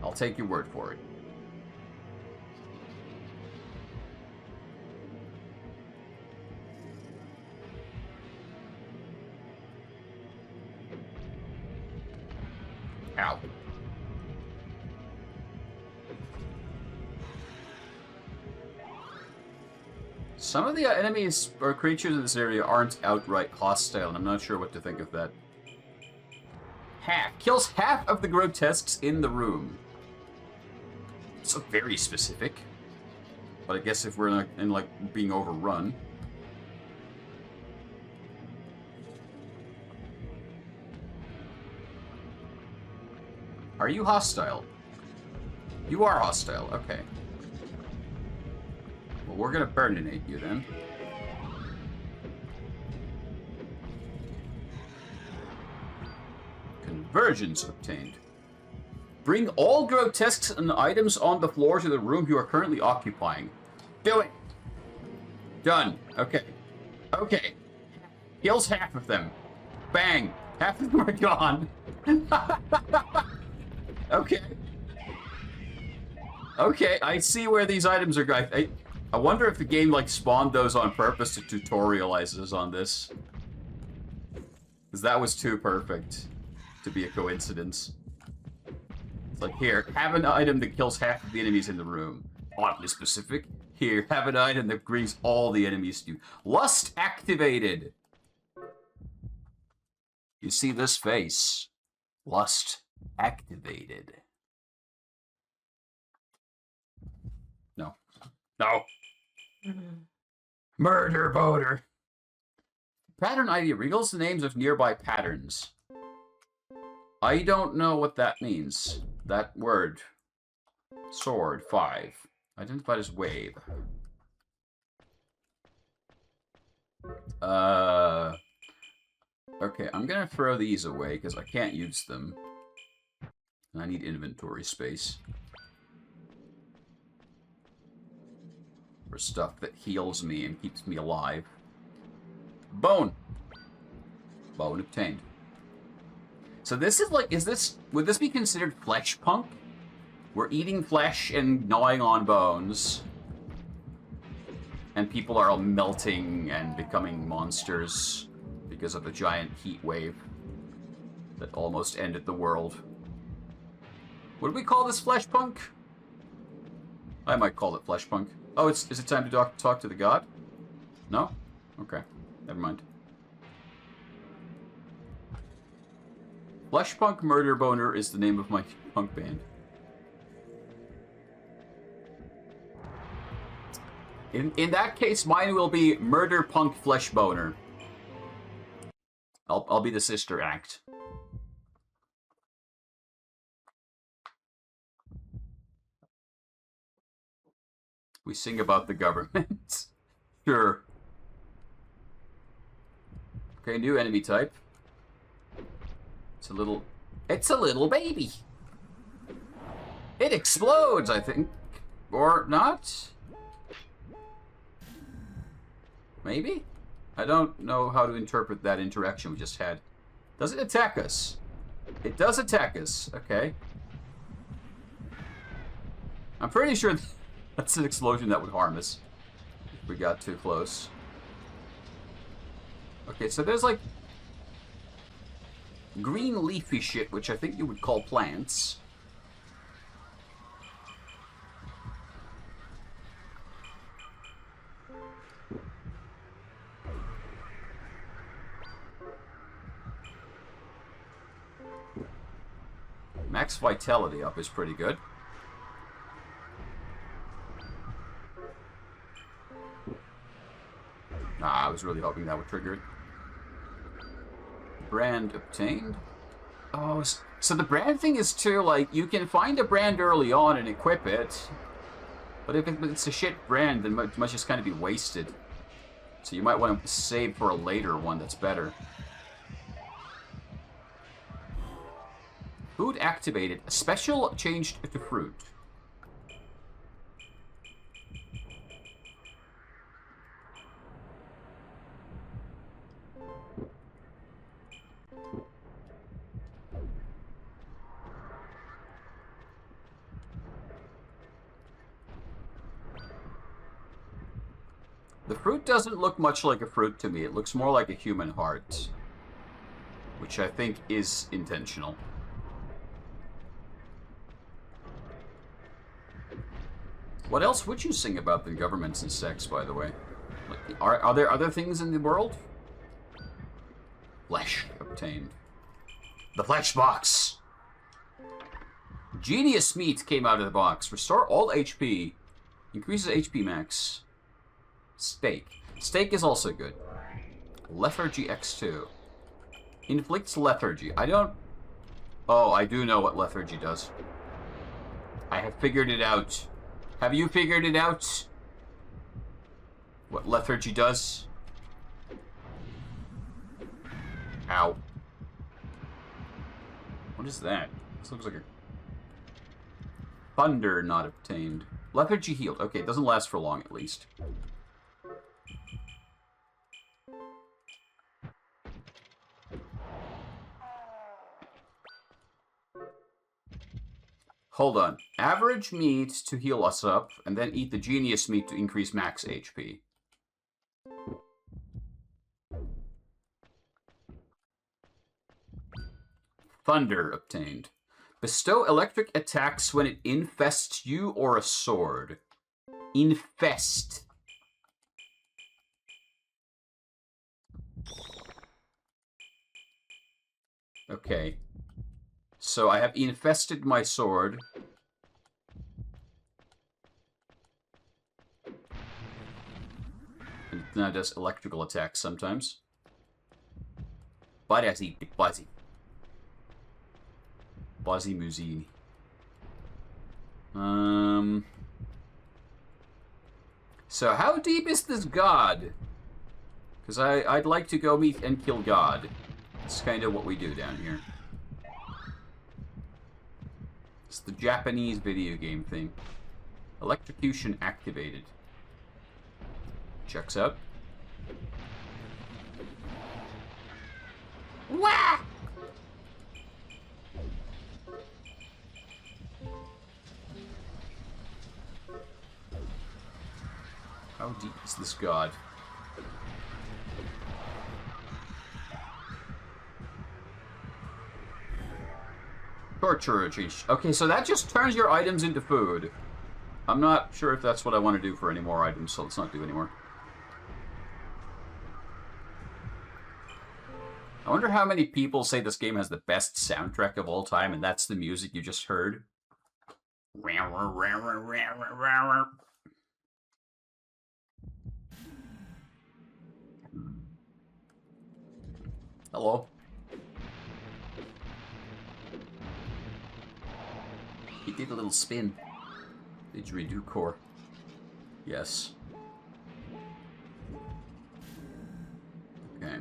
I'll take your word for it. Ow. Some of the enemies or creatures in this area aren't outright hostile, and I'm not sure what to think of that. Half. Kills half of the grotesques in the room. So very specific. But I guess if we're in like being overrun. Are you hostile? You are hostile, okay. Well, we're gonna burninate you then. Conversions obtained. Bring all grotesques and items on the floor to the room you are currently occupying. Do it! Done. Okay. Okay. Kills half of them. Bang! Half of them are gone. Okay. Okay, I see where these items are going. I wonder if the game, like, spawned those on purpose to tutorialize us on this. Because that was too perfect to be a coincidence. It's like, here, have an item that kills half of the enemies in the room. Oddly specific. Here, have an item that brings all the enemies to you. Lust activated! You see this face? Lust activated. No. No! Murder boater! Pattern ID reveals the names of nearby patterns. I don't know what that means. That word. Sword, 5. Identified as wave. Okay, I'm gonna throw these away because I can't use them. And I need inventory space. For stuff that heals me and keeps me alive. Bone! Bone obtained. So this is like, would this be considered flesh punk? We're eating flesh and gnawing on bones. And people are all melting and becoming monsters because of the giant heat wave that almost ended the world. Would we call this flesh punk? I might call it flesh punk. Oh, is it time to talk to the god? No? Okay. Never mind. Flesh Punk Murder Boner is the name of my punk band. In that case, mine will be Murder Punk Flesh Boner. I'll be the sister act. We sing about the government. Sure. Okay, new enemy type. It's a little baby. It explodes, I think. Or not? Maybe? I don't know how to interpret that interaction we just had. Does it attack us? It does attack us. Okay. I'm pretty sure that's an explosion that would harm us if we got too close. Okay, so there's like green leafy shit, which I think you would call plants. Max vitality up is pretty good. I was really hoping that would trigger it. Brand obtained. Oh, so the brand thing is too, like, you can find a brand early on and equip it. But if it's a shit brand, then it must just kind of be wasted. So you might want to save for a later one that's better. Food activated. Special changed to fruit. The fruit doesn't look much like a fruit to me. It looks more like a human heart. Which I think is intentional. What else would you sing about than governments and sex, by the way? Like, are there other things in the world? Flesh obtained. The flesh box! Genius meat came out of the box. Restore all HP. Increases HP max. Steak. Steak is also good. Lethargy X2. Inflicts lethargy. I don't... Oh, I do know what lethargy does. I have figured it out. Have you figured it out? What lethargy does? Ow. What is that? This looks like a... Thunder not obtained. Lethargy healed. Okay, it doesn't last for long at least. Hold on. Average meat to heal us up, and then eat the genius meat to increase max HP. Thunder obtained. Bestow electric attacks when it infests you or a sword. Infest. Okay. So I have infested my sword. And now it does electrical attacks sometimes. Buzzy, buzzy. Buzzy Muzini. So how deep is this god? Because I'd like to go meet and kill God. It's kind of what we do down here. It's the Japanese video game thing. Electrocution activated. Checks out. Wah! How deep is this god? Torture change. Okay, so that just turns your items into food. I'm not sure if that's what I want to do for any more items, so let's not do anymore. I wonder how many people say this game has the best soundtrack of all time, and that's the music you just heard. Hello. He did a little spin. Didgeridoo core. Yes. Okay.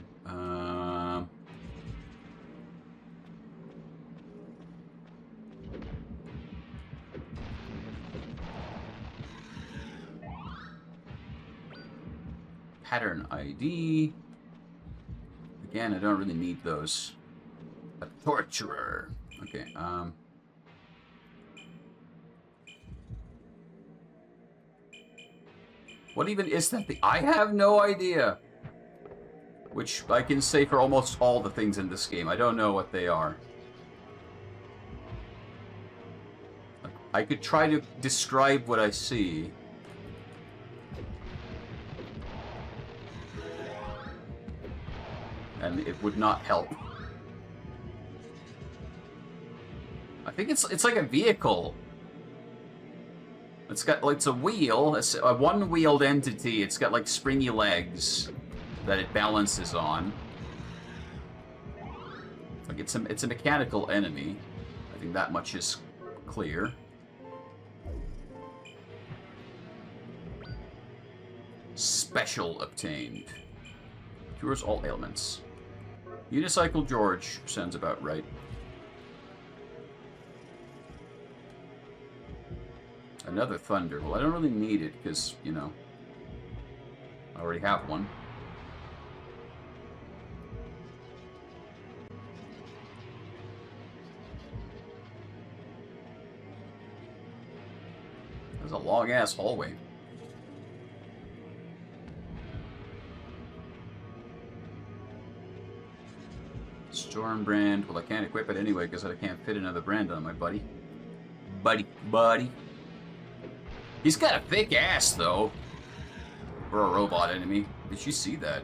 Pattern ID. Again, I don't really need those. A torturer. Okay, what even is that thing? I have no idea. Which I can say for almost all the things in this game. I don't know what they are. I could try to describe what I see. And it would not help. I think it's like a vehicle. It's got, like, it's a wheel, it's a one-wheeled entity. It's got, like, springy legs that it balances on. Like, it's a mechanical enemy. I think that much is clear. Special obtained. Cures all ailments. Unicycle George sounds about right. Another thunder. Well, I don't really need it because, you know, I already have one. There's a long-ass hallway. Storm brand. Well, I can't equip it anyway because I can't fit another brand on my buddy. Buddy. He's got a thick ass, though. For a robot enemy. Did you see that?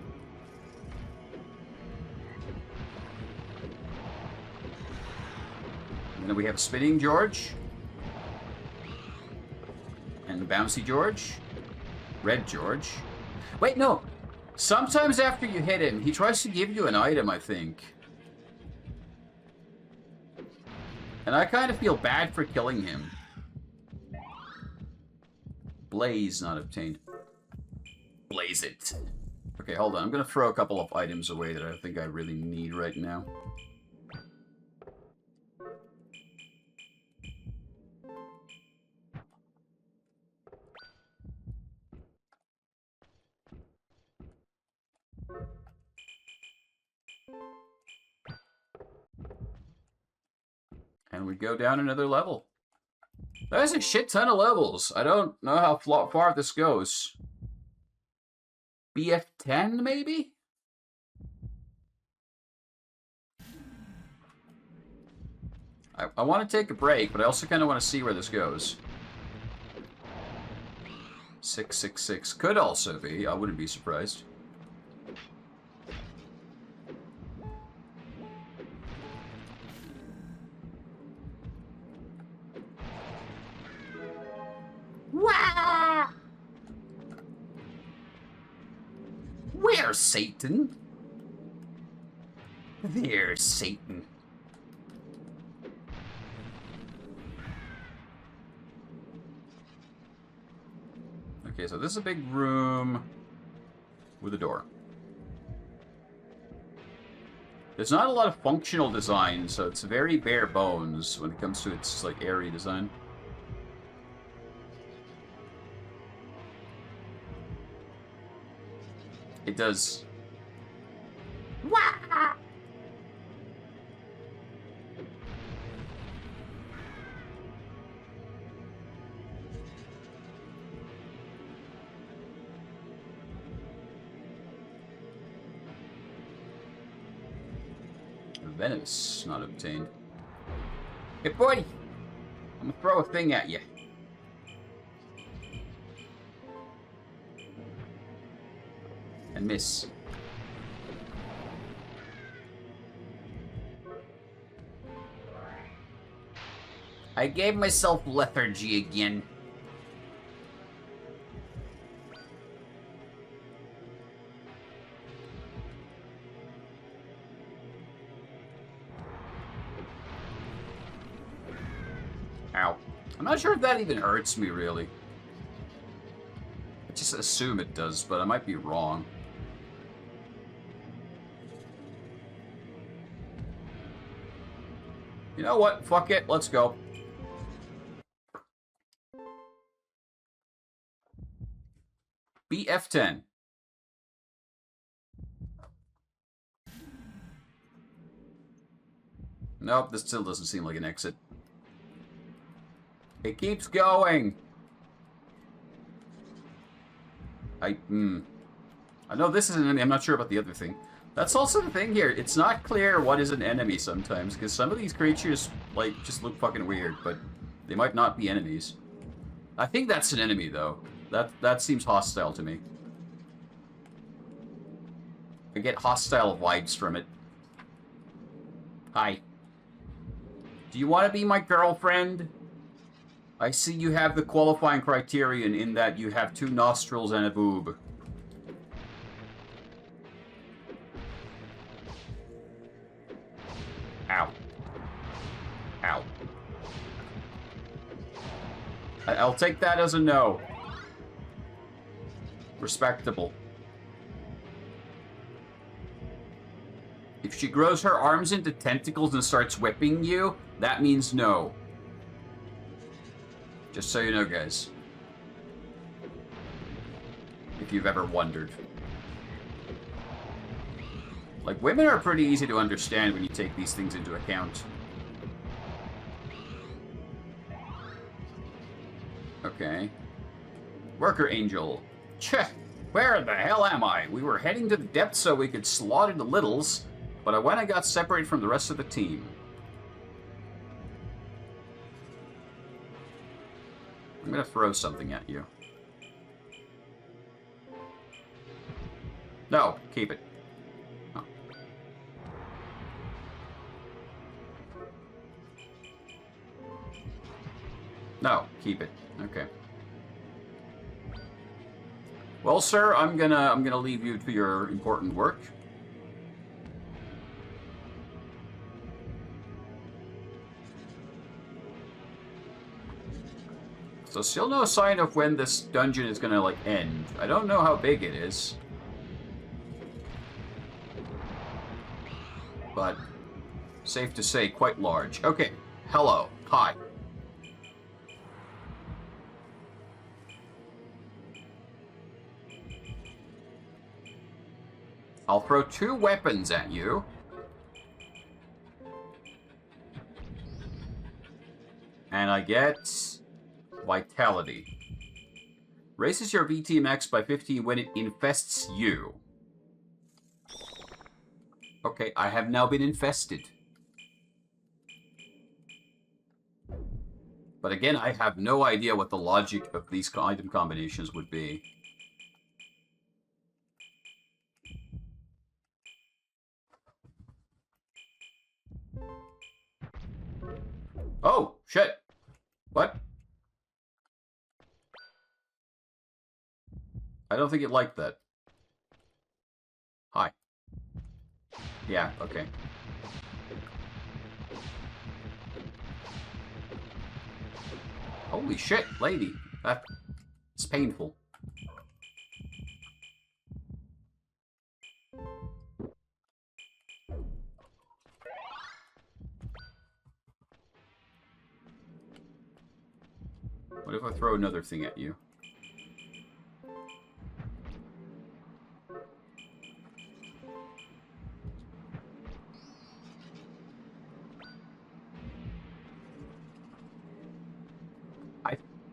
And then we have Spinning George. And Bouncy George. Red George. Wait, no. Sometimes after you hit him, he tries to give you an item, I think. And I kind of feel bad for killing him. Blaze not obtained. Blaze it. Okay, hold on. I'm going to throw a couple of items away that I think I really need right now. And we go down another level. There's a shit ton of levels. I don't know how far this goes. BF10, maybe? I want to take a break, but I also kind of want to see where this goes. 666 could also be. I wouldn't be surprised. Wah! Where's Satan? There's Satan. Okay, so this is a big room with a door. There's not a lot of functional design, so it's very bare bones when it comes to its, like, area design. It does. Wah! Venomous not obtained. Hey, boy! I'm gonna throw a thing at you. And miss. I gave myself lethargy again. Ow. I'm not sure if that even hurts me, really. I just assume it does, but I might be wrong. You know what? Fuck it. Let's go. BF10. Nope, this still doesn't seem like an exit. It keeps going. I know this is an enemy. I'm not sure about the other thing. That's also the thing here. It's not clear what is an enemy sometimes, because some of these creatures, like, just look fucking weird, but they might not be enemies. I think that's an enemy, though. That seems hostile to me. I get hostile vibes from it. Hi. Do you want to be my girlfriend? I see you have the qualifying criterion in that you have 2 nostrils and a boob. Ow. Ow. I'll take that as a no. Respectable. If she grows her arms into tentacles and starts whipping you, that means no. Just so you know, guys. If you've ever wondered. Like, women are pretty easy to understand when you take these things into account. Okay. Worker Angel. Cheh! Where the hell am I? We were heading to the depths so we could slaughter the littles, but when I got separated from the rest of the team. I'm gonna throw something at you. No, keep it. Oh. No, keep it. Okay. Well, sir, I'm gonna leave you to your important work. So still no sign of when this dungeon is gonna, like, end. I don't know how big it is. But safe to say, quite large. Okay. Hello. Hi. I'll throw 2 weapons at you. And I get Vitality. Raises your VT max by 15 when it infests you. Okay, I have now been infested. But again, I have no idea what the logic of these item combinations would be. Oh, shit. What? I don't think it liked that. Hi. Yeah, okay. Holy shit, lady. That's painful. What if I throw another thing at you?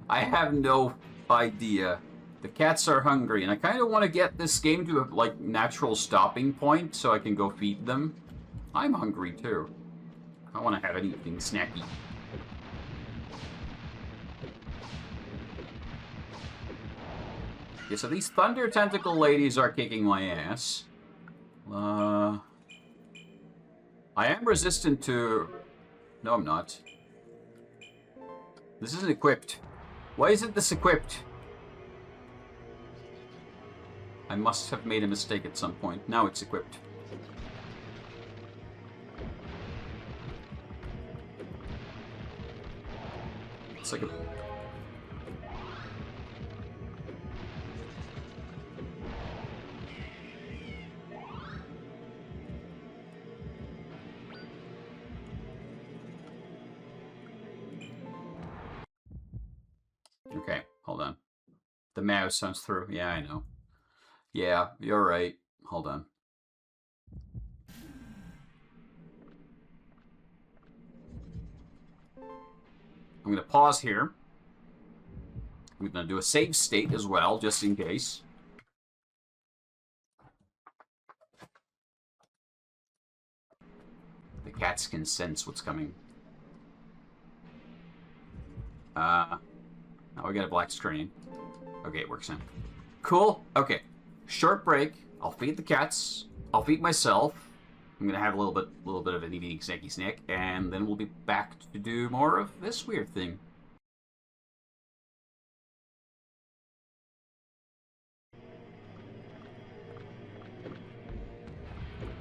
I have no idea. The cats are hungry, and I kind of want to get this game to a, like, natural stopping point so I can go feed them. I'm hungry, too. I want to have anything snacky. Okay, so these thunder tentacle ladies are kicking my ass. I am resistant to... No, I'm not. This isn't equipped. Why isn't this equipped? I must have made a mistake at some point. Now it's equipped. It's like a... Okay, hold on. The mouse sounds through. Yeah, I know. Yeah, you're right. Hold on. I'm going to pause here. I'm going to do a save state as well, just in case. The cats can sense what's coming. Now we got a black screen. Okay, it works now. Cool. Okay. Short break. I'll feed the cats. I'll feed myself. I'm gonna have a little bit of an eating snacky snack, and then we'll be back to do more of this weird thing.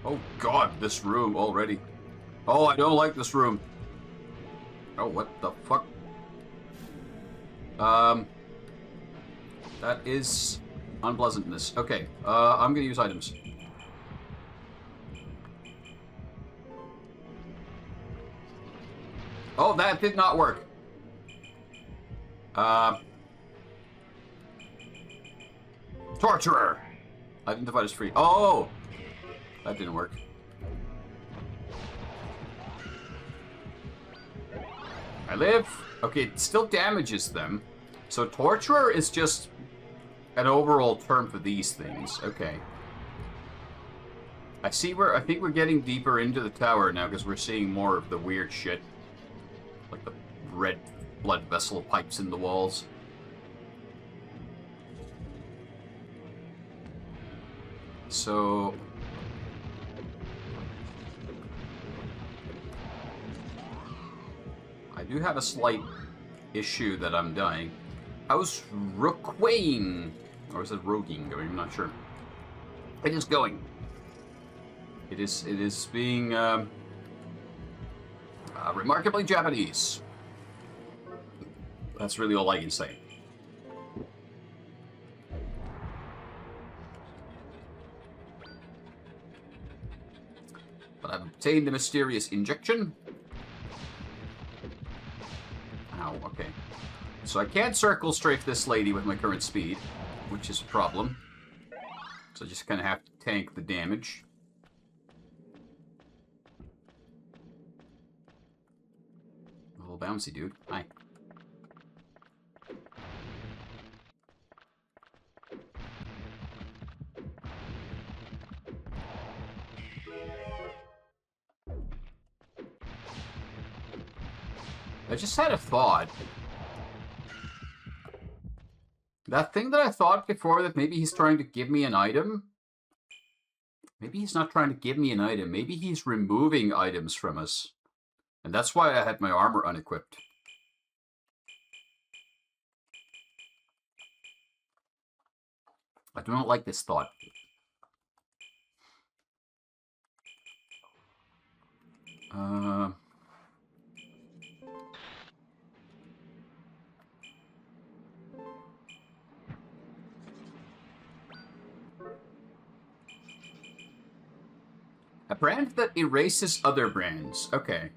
Oh God, this room already. Oh, I don't like this room. Oh, what the fuck? That is unpleasantness. Okay, I'm gonna use items. Oh, that did not work. Torturer! Identified as free. Oh! That didn't work. I live. Okay, it still damages them. So Torturer is just an overall term for these things. Okay. I think we're getting deeper into the tower now because we're seeing more of the weird shit. Like the red blood vessel pipes in the walls. So... I do have a slight issue that I'm dying. How's Rookwain? Or is it Roguing going? I'm not sure. It is going. It is being remarkably Japanese. That's really all I can say. But I've obtained the mysterious injection. Ow, okay. So I can't circle strafe this lady with my current speed, which is a problem. So I just kind of have to tank the damage. A little bouncy, dude. Hi. I just had a thought. That thing that I thought before that maybe he's trying to give me an item? Maybe he's not trying to give me an item. Maybe he's removing items from us. And that's why I had my armor unequipped. I do not like this thought. A brand that erases other brands. Okay.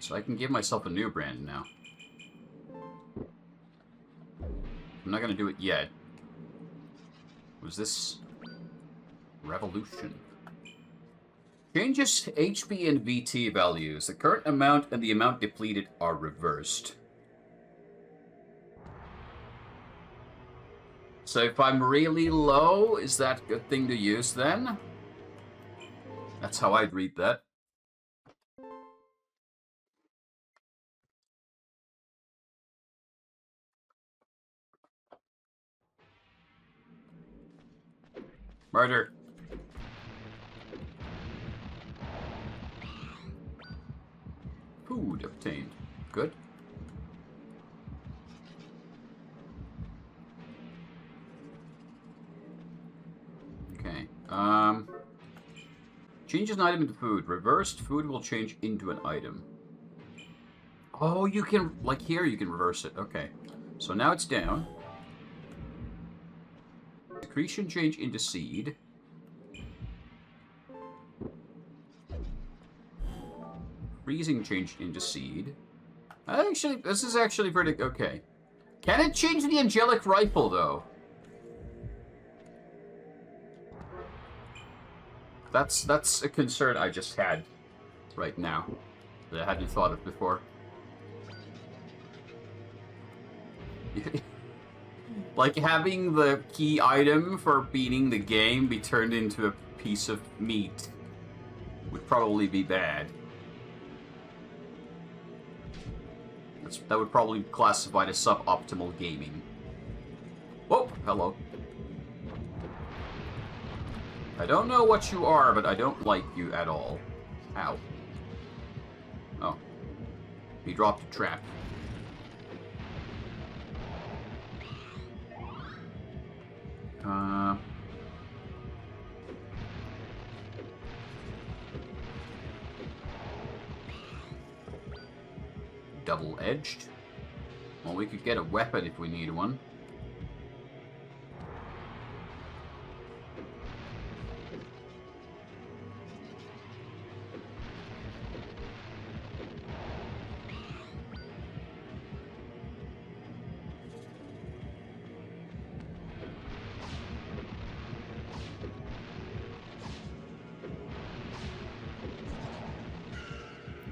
So I can give myself a new brand now. I'm not gonna do it yet. Was this... Revolution? Changes HP and VT values. The current amount and the amount depleted are reversed. So if I'm really low, is that a good thing to use then? That's how I'd read that. Murder. Food obtained. Good. Okay. Changes an item into food. Reversed food will change into an item. Oh, you can, like here, you can reverse it. Okay. So now it's down. Secretion change into seed. Freezing changed into seed. Actually, this is actually pretty okay. Can it change the angelic rifle, though? That's a concern I just had right now that I hadn't thought of before. Like having the key item for beating the game be turned into a piece of meat would probably be bad. That would probably be classified as suboptimal gaming. Whoa, hello. I don't know what you are, but I don't like you at all. Ow. Oh. He dropped a trap. Double-edged. Well, we could get a weapon if we need one.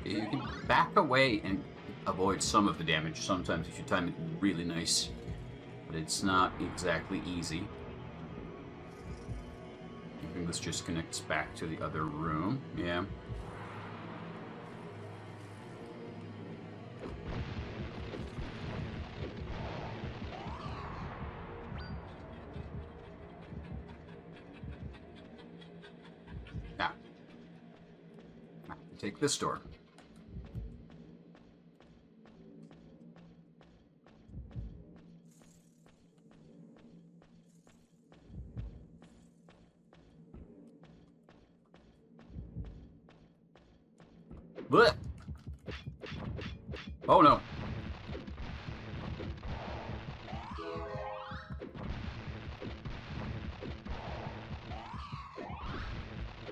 You can back away and avoid some of the damage sometimes if you time it really nice. But it's not exactly easy. I think this just connects back to the other room. Yeah. Now. Take this door. Blech. Oh no.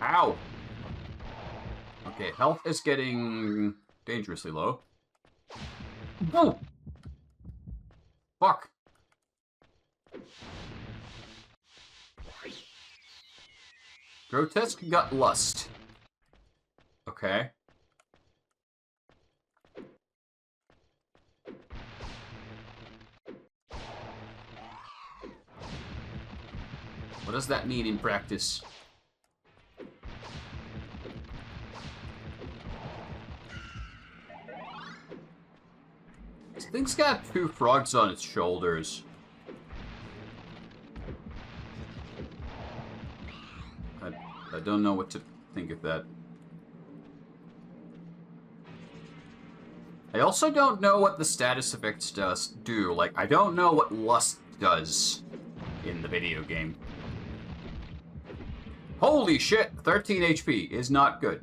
Ow. Okay, health is getting dangerously low. Oh! Fuck. Grotesque gut lust. Okay. What does that mean in practice? This thing's got 2 frogs on its shoulders. I don't know what to think of that. I also don't know what the status effects do. Like, I don't know what lust does in the video game. Holy shit! 13 HP is not good.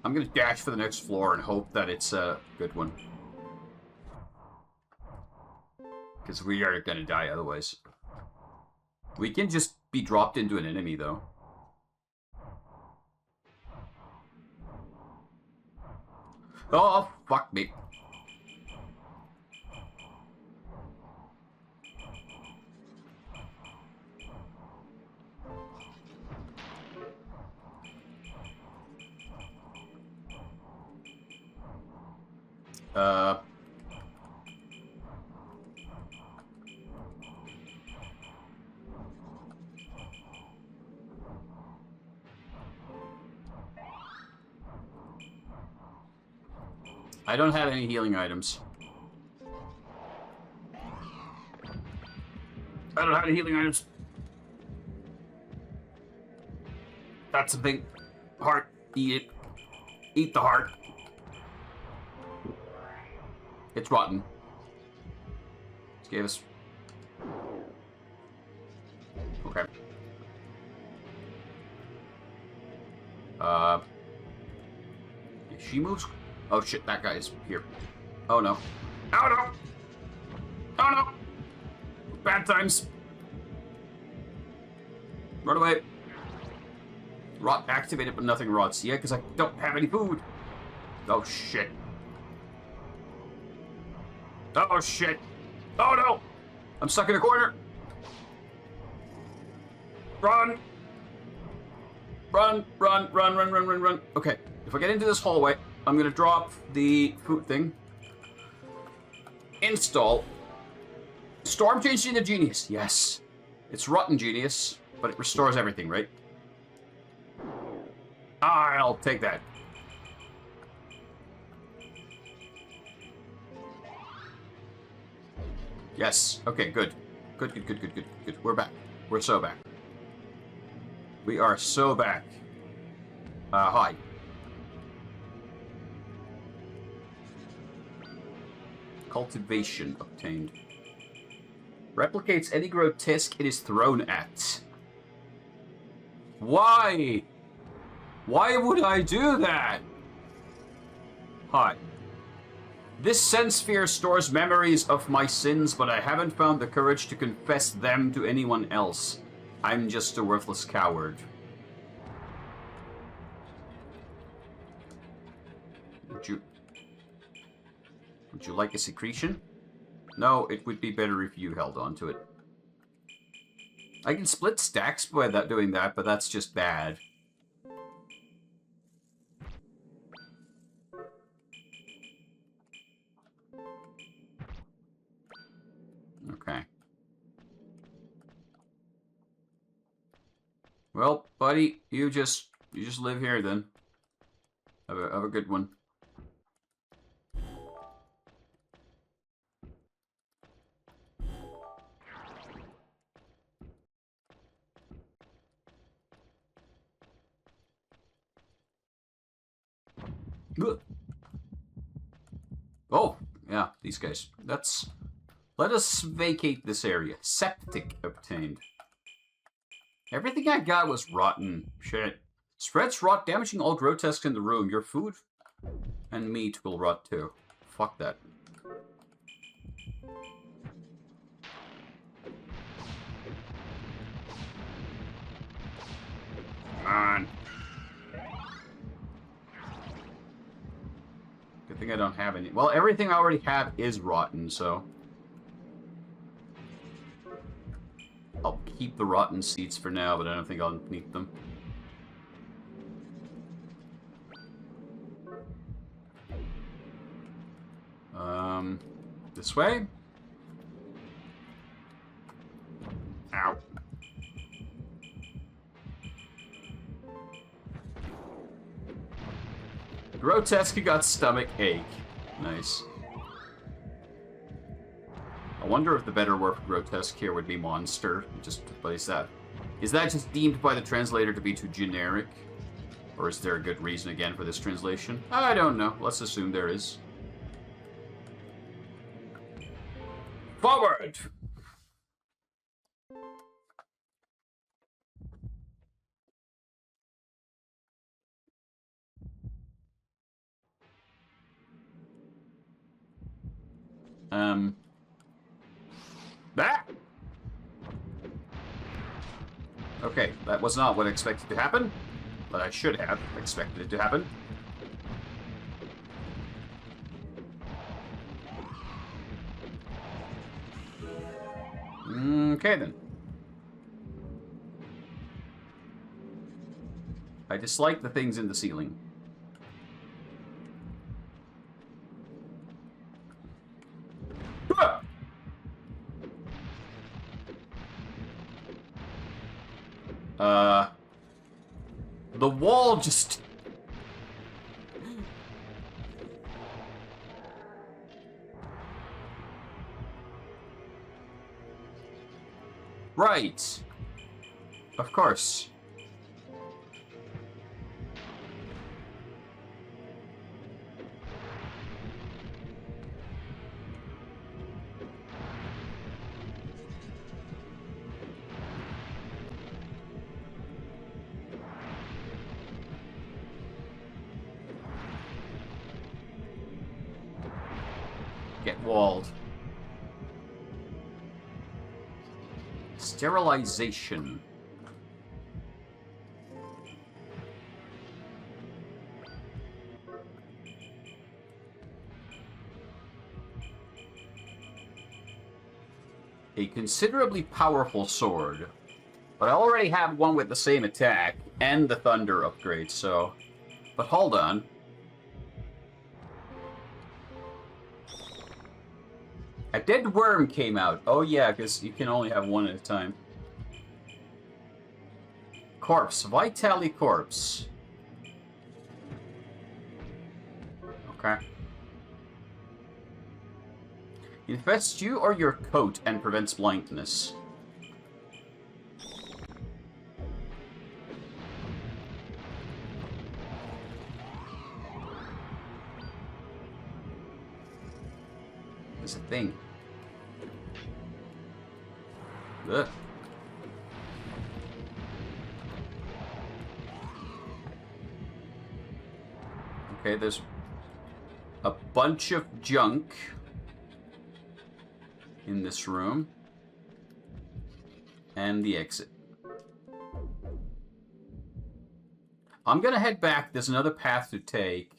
I'm gonna dash for the next floor and hope that it's a good one. Because we are gonna die otherwise. We can just be dropped into an enemy, though. Oh, fuck me. I don't have any healing items. I don't have any healing items. That's a big heart. Eat it. Eat the heart. It's rotten. Just gave us... Okay. She moves... Oh shit, that guy is here. Oh no. Oh no! Oh no! Bad times. Run away. Rot activated, but nothing rots. Yeah, because I don't have any food. Oh shit. Oh shit. Oh no! I'm stuck in a corner. Run! Run, run, run, run, run, run, run. Okay, if I get into this hallway, I'm gonna drop the food thing. Install. Storm changed into Genius. Yes. It's rotten Genius, but it restores everything, right? I'll take that. Yes. Okay, good. Good, good, good, good, good, good. We're back. We're so back. We are so back. Hi. Cultivation obtained. Replicates any grotesque it is thrown at. Why? Why would I do that? Hi. This sense sphere stores memories of my sins, but I haven't found the courage to confess them to anyone else. I'm just a worthless coward. Would you like a secretion? No, it would be better if you held on to it. I can split stacks by doing that, but that's just bad. Okay. Well, buddy, you just live here then. Have a good one. Oh, yeah, these guys. Let us vacate this area. Septic obtained. Everything I got was rotten. Shit. Spreads rot, damaging all grotesques in the room. Your food and meat will rot too. Fuck that. Come on. Good thing I don't have any. Well, everything I already have is rotten, so... I'll keep the rotten seeds for now, but I don't think I'll need them. This way? Ow. Grotesque got stomach ache. Nice. I wonder if the better word for grotesque here would be monster. Just to place that. Is that just deemed by the translator to be too generic? Or is there a good reason again for this translation? I don't know. Let's assume there is. Forward! That? Okay, that was not what I expected to happen, but I should have expected it to happen. Okay, then. I dislike the things in the ceiling. The wall just... Right. Of course. Get walled. Sterilization. A considerably powerful sword. But I already have one with the same attack and the thunder upgrade, so... But hold on. A dead worm came out. Oh yeah, because you can only have one at a time. Corpse. Vitali corpse. Okay. Infests you or your coat and prevents blindness. It's a thing. Ugh. Okay, there's a bunch of junk in this room. And the exit. I'm gonna head back. There's another path to take.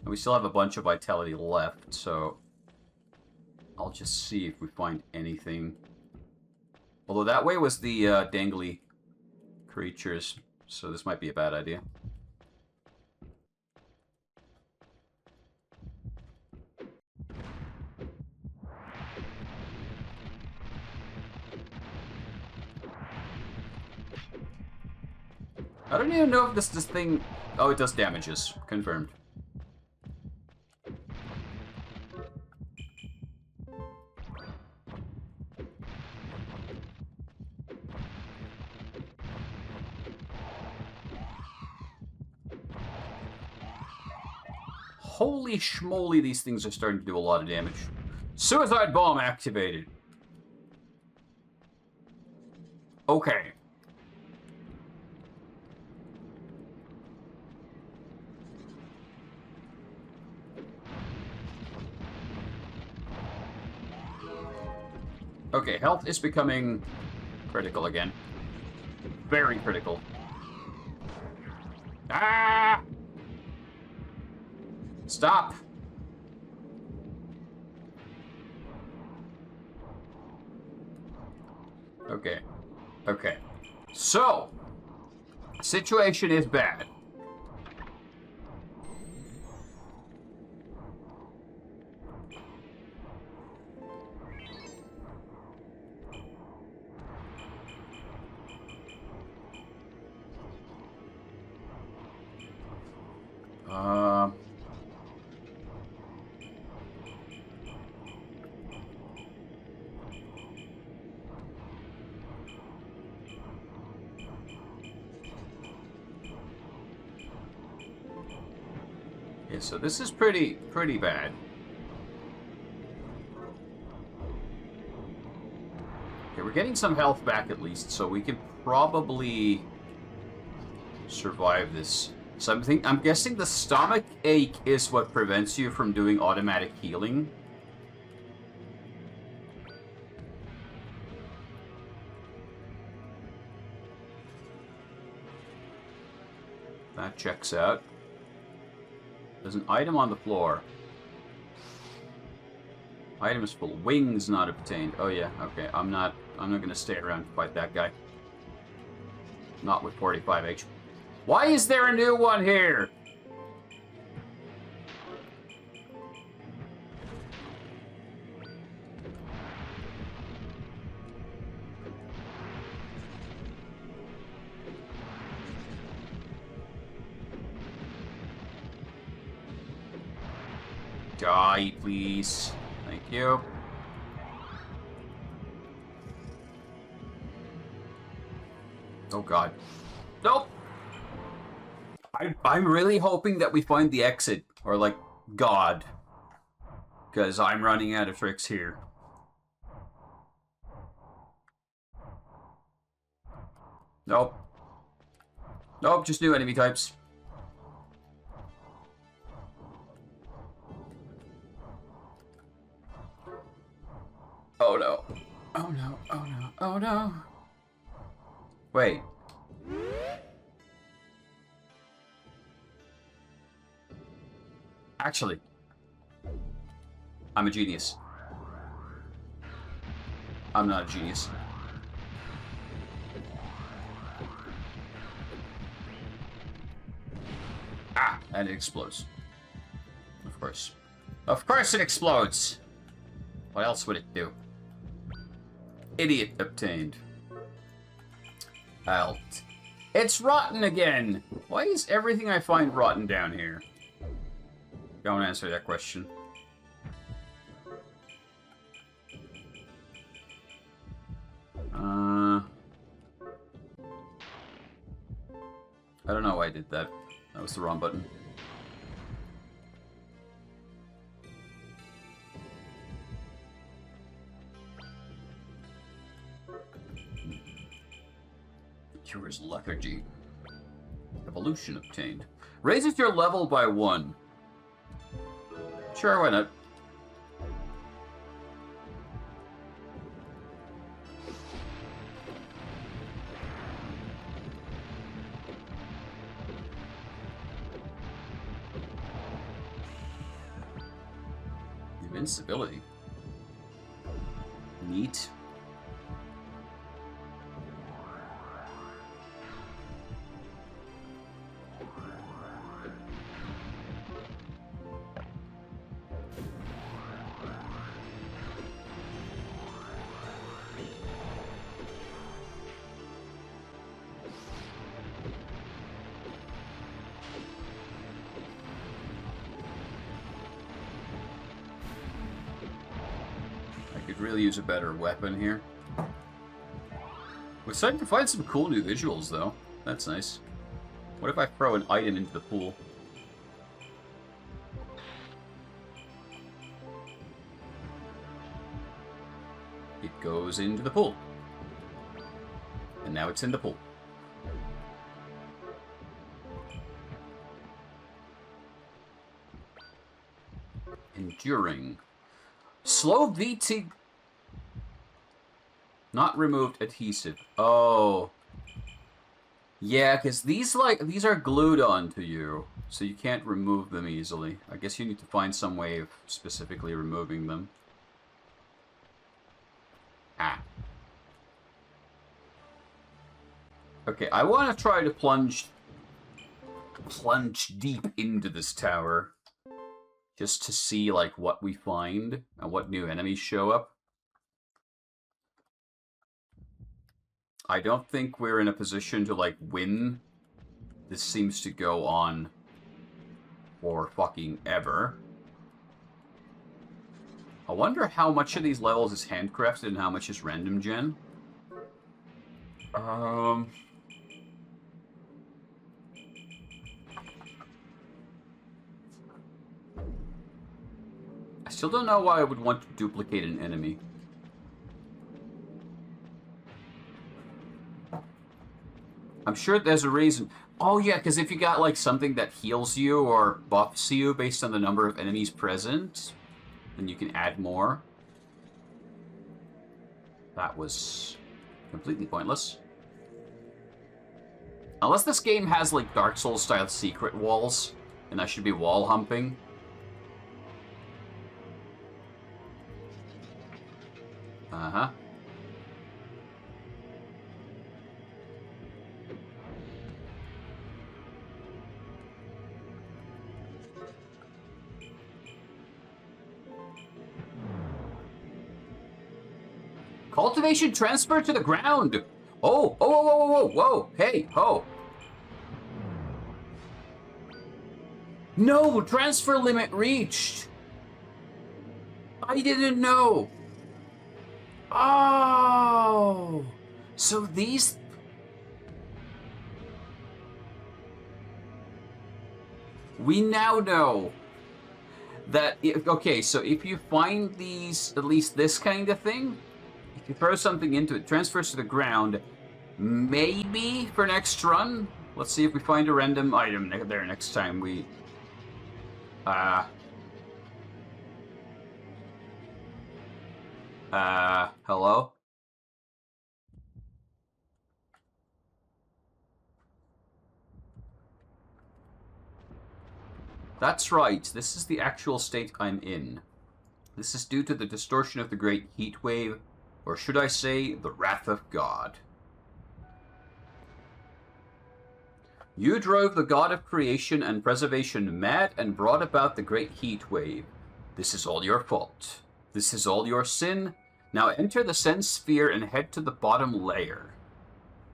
And we still have a bunch of vitality left, so... I'll just see if we find anything. Although that way was the dangly creatures, so this might be a bad idea. I don't even know if this thing... Oh, it does damages. Confirmed. Holy schmoly, these things are starting to do a lot of damage. Suicide bomb activated. Okay. Okay, health is becoming critical again. Very critical. Ah! Stop! Okay. Okay. So, situation is bad. Yeah, so this is pretty bad. Okay, we're getting some health back at least, so we can probably survive this. So I'm guessing the stomach ache is what prevents you from doing automatic healing. That checks out. There's an item on the floor. Item is full. Wings not obtained. Oh yeah, okay. I'm not gonna stay around to fight that guy. Not with 45 HP. Why is there a new one here? Die, please. Thank you. Oh god. Nope! I'm really hoping that we find the exit, or like, God. Because I'm running out of tricks here. Nope. Nope, just new enemy types. Oh no. Oh no, oh no, oh no. Wait. Actually, I'm a genius. I'm not a genius. Ah, and it explodes. Of course. Of course it explodes! What else would it do? Idiot obtained. Alt. It's rotten again! Why is everything I find rotten down here? Don't answer that question. I don't know why I did that. That was the wrong button. Cures lethargy. Evolution obtained. Raises your level by 1. Sure, why not? Invincibility. Neat. Really use a better weapon here. We're starting to find some cool new visuals, though. That's nice. What if I throw an item into the pool? It goes into the pool. And now it's in the pool. Enduring. Slow VT... Not removed adhesive. Oh. Yeah, because these are glued onto you. So you can't remove them easily. I guess you need to find some way of specifically removing them. Ah. Okay, I want to try to plunge deep into this tower. Just to see, like, what we find and what new enemies show up. I don't think we're in a position to, like, win. This seems to go on for fucking ever. I wonder how much of these levels is handcrafted and how much is random gen. I still don't know why I would want to duplicate an enemy. I'm sure there's a reason. Oh yeah, because if you got like something that heals you or buffs you based on the number of enemies present, then you can add more. That was completely pointless. Unless this game has like Dark Souls style secret walls, and I should be wall humping. Cultivation transfer to the ground. Oh, oh, whoa, whoa, whoa, whoa, hey, ho. No, transfer limit reached. I didn't know. Oh, so these... We now know that, okay, so if you find these, at least this kind of thing, if you throw something into it, transfers to the ground, maybe for next run, let's see if we find a random item there next time we... hello? That's right, this is the actual state I'm in. This is due to the distortion of the great heat wave, or should I say, the wrath of God. You drove the god of creation and preservation mad and brought about the great heat wave. This is all your fault. This is all your sin. Now enter the sense sphere and head to the bottom layer.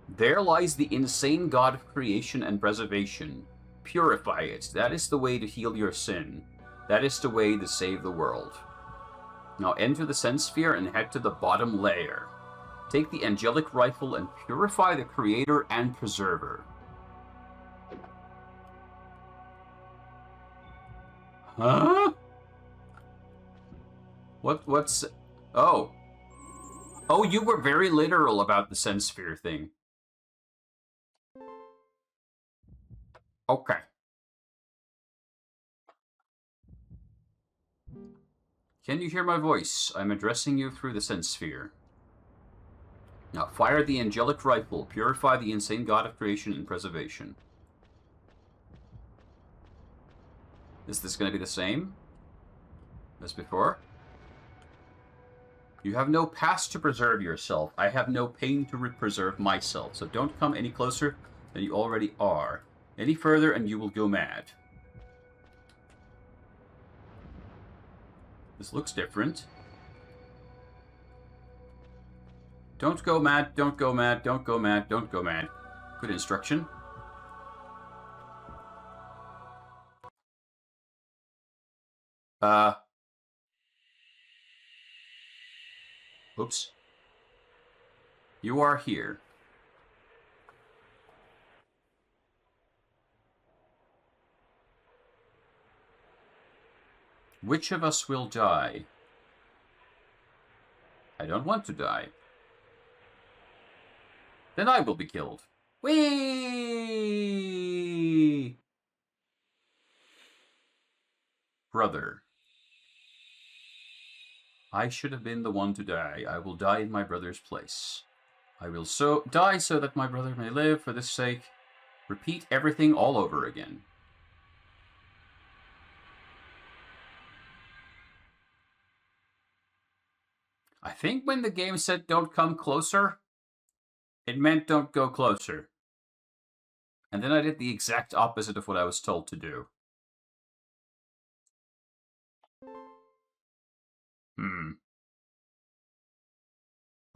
There lies the insane god of creation and preservation. Purify it. That is the way to heal your sin. That is the way to save the world. Now enter the sense sphere and head to the bottom layer. Take the angelic rifle and purify the creator and preserver. Huh? What's... Oh. Oh, you were very literal about the sense sphere thing. Okay. Can you hear my voice? I'm addressing you through the sense sphere. Now fire the angelic rifle. Purify the insane god of creation and preservation. Is this going to be the same as before? You have no past to preserve yourself. I have no pain to preserve myself. So don't come any closer than you already are. Any further and you will go mad. This looks different. Don't go mad, don't go mad, don't go mad, don't go mad. Good instruction. Oops. You are here. Which of us will die? I don't want to die. Then I will be killed. Whee! Brother. I should have been the one to die. I will die in my brother's place. I will die so that my brother may live. For this sake, repeat everything all over again. I think when the game said don't come closer, it meant don't go closer. And then I did the exact opposite of what I was told to do.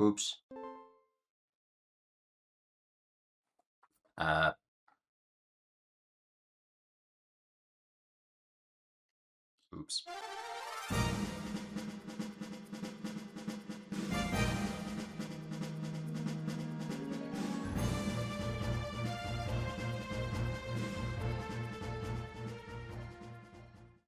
Oops. Oops.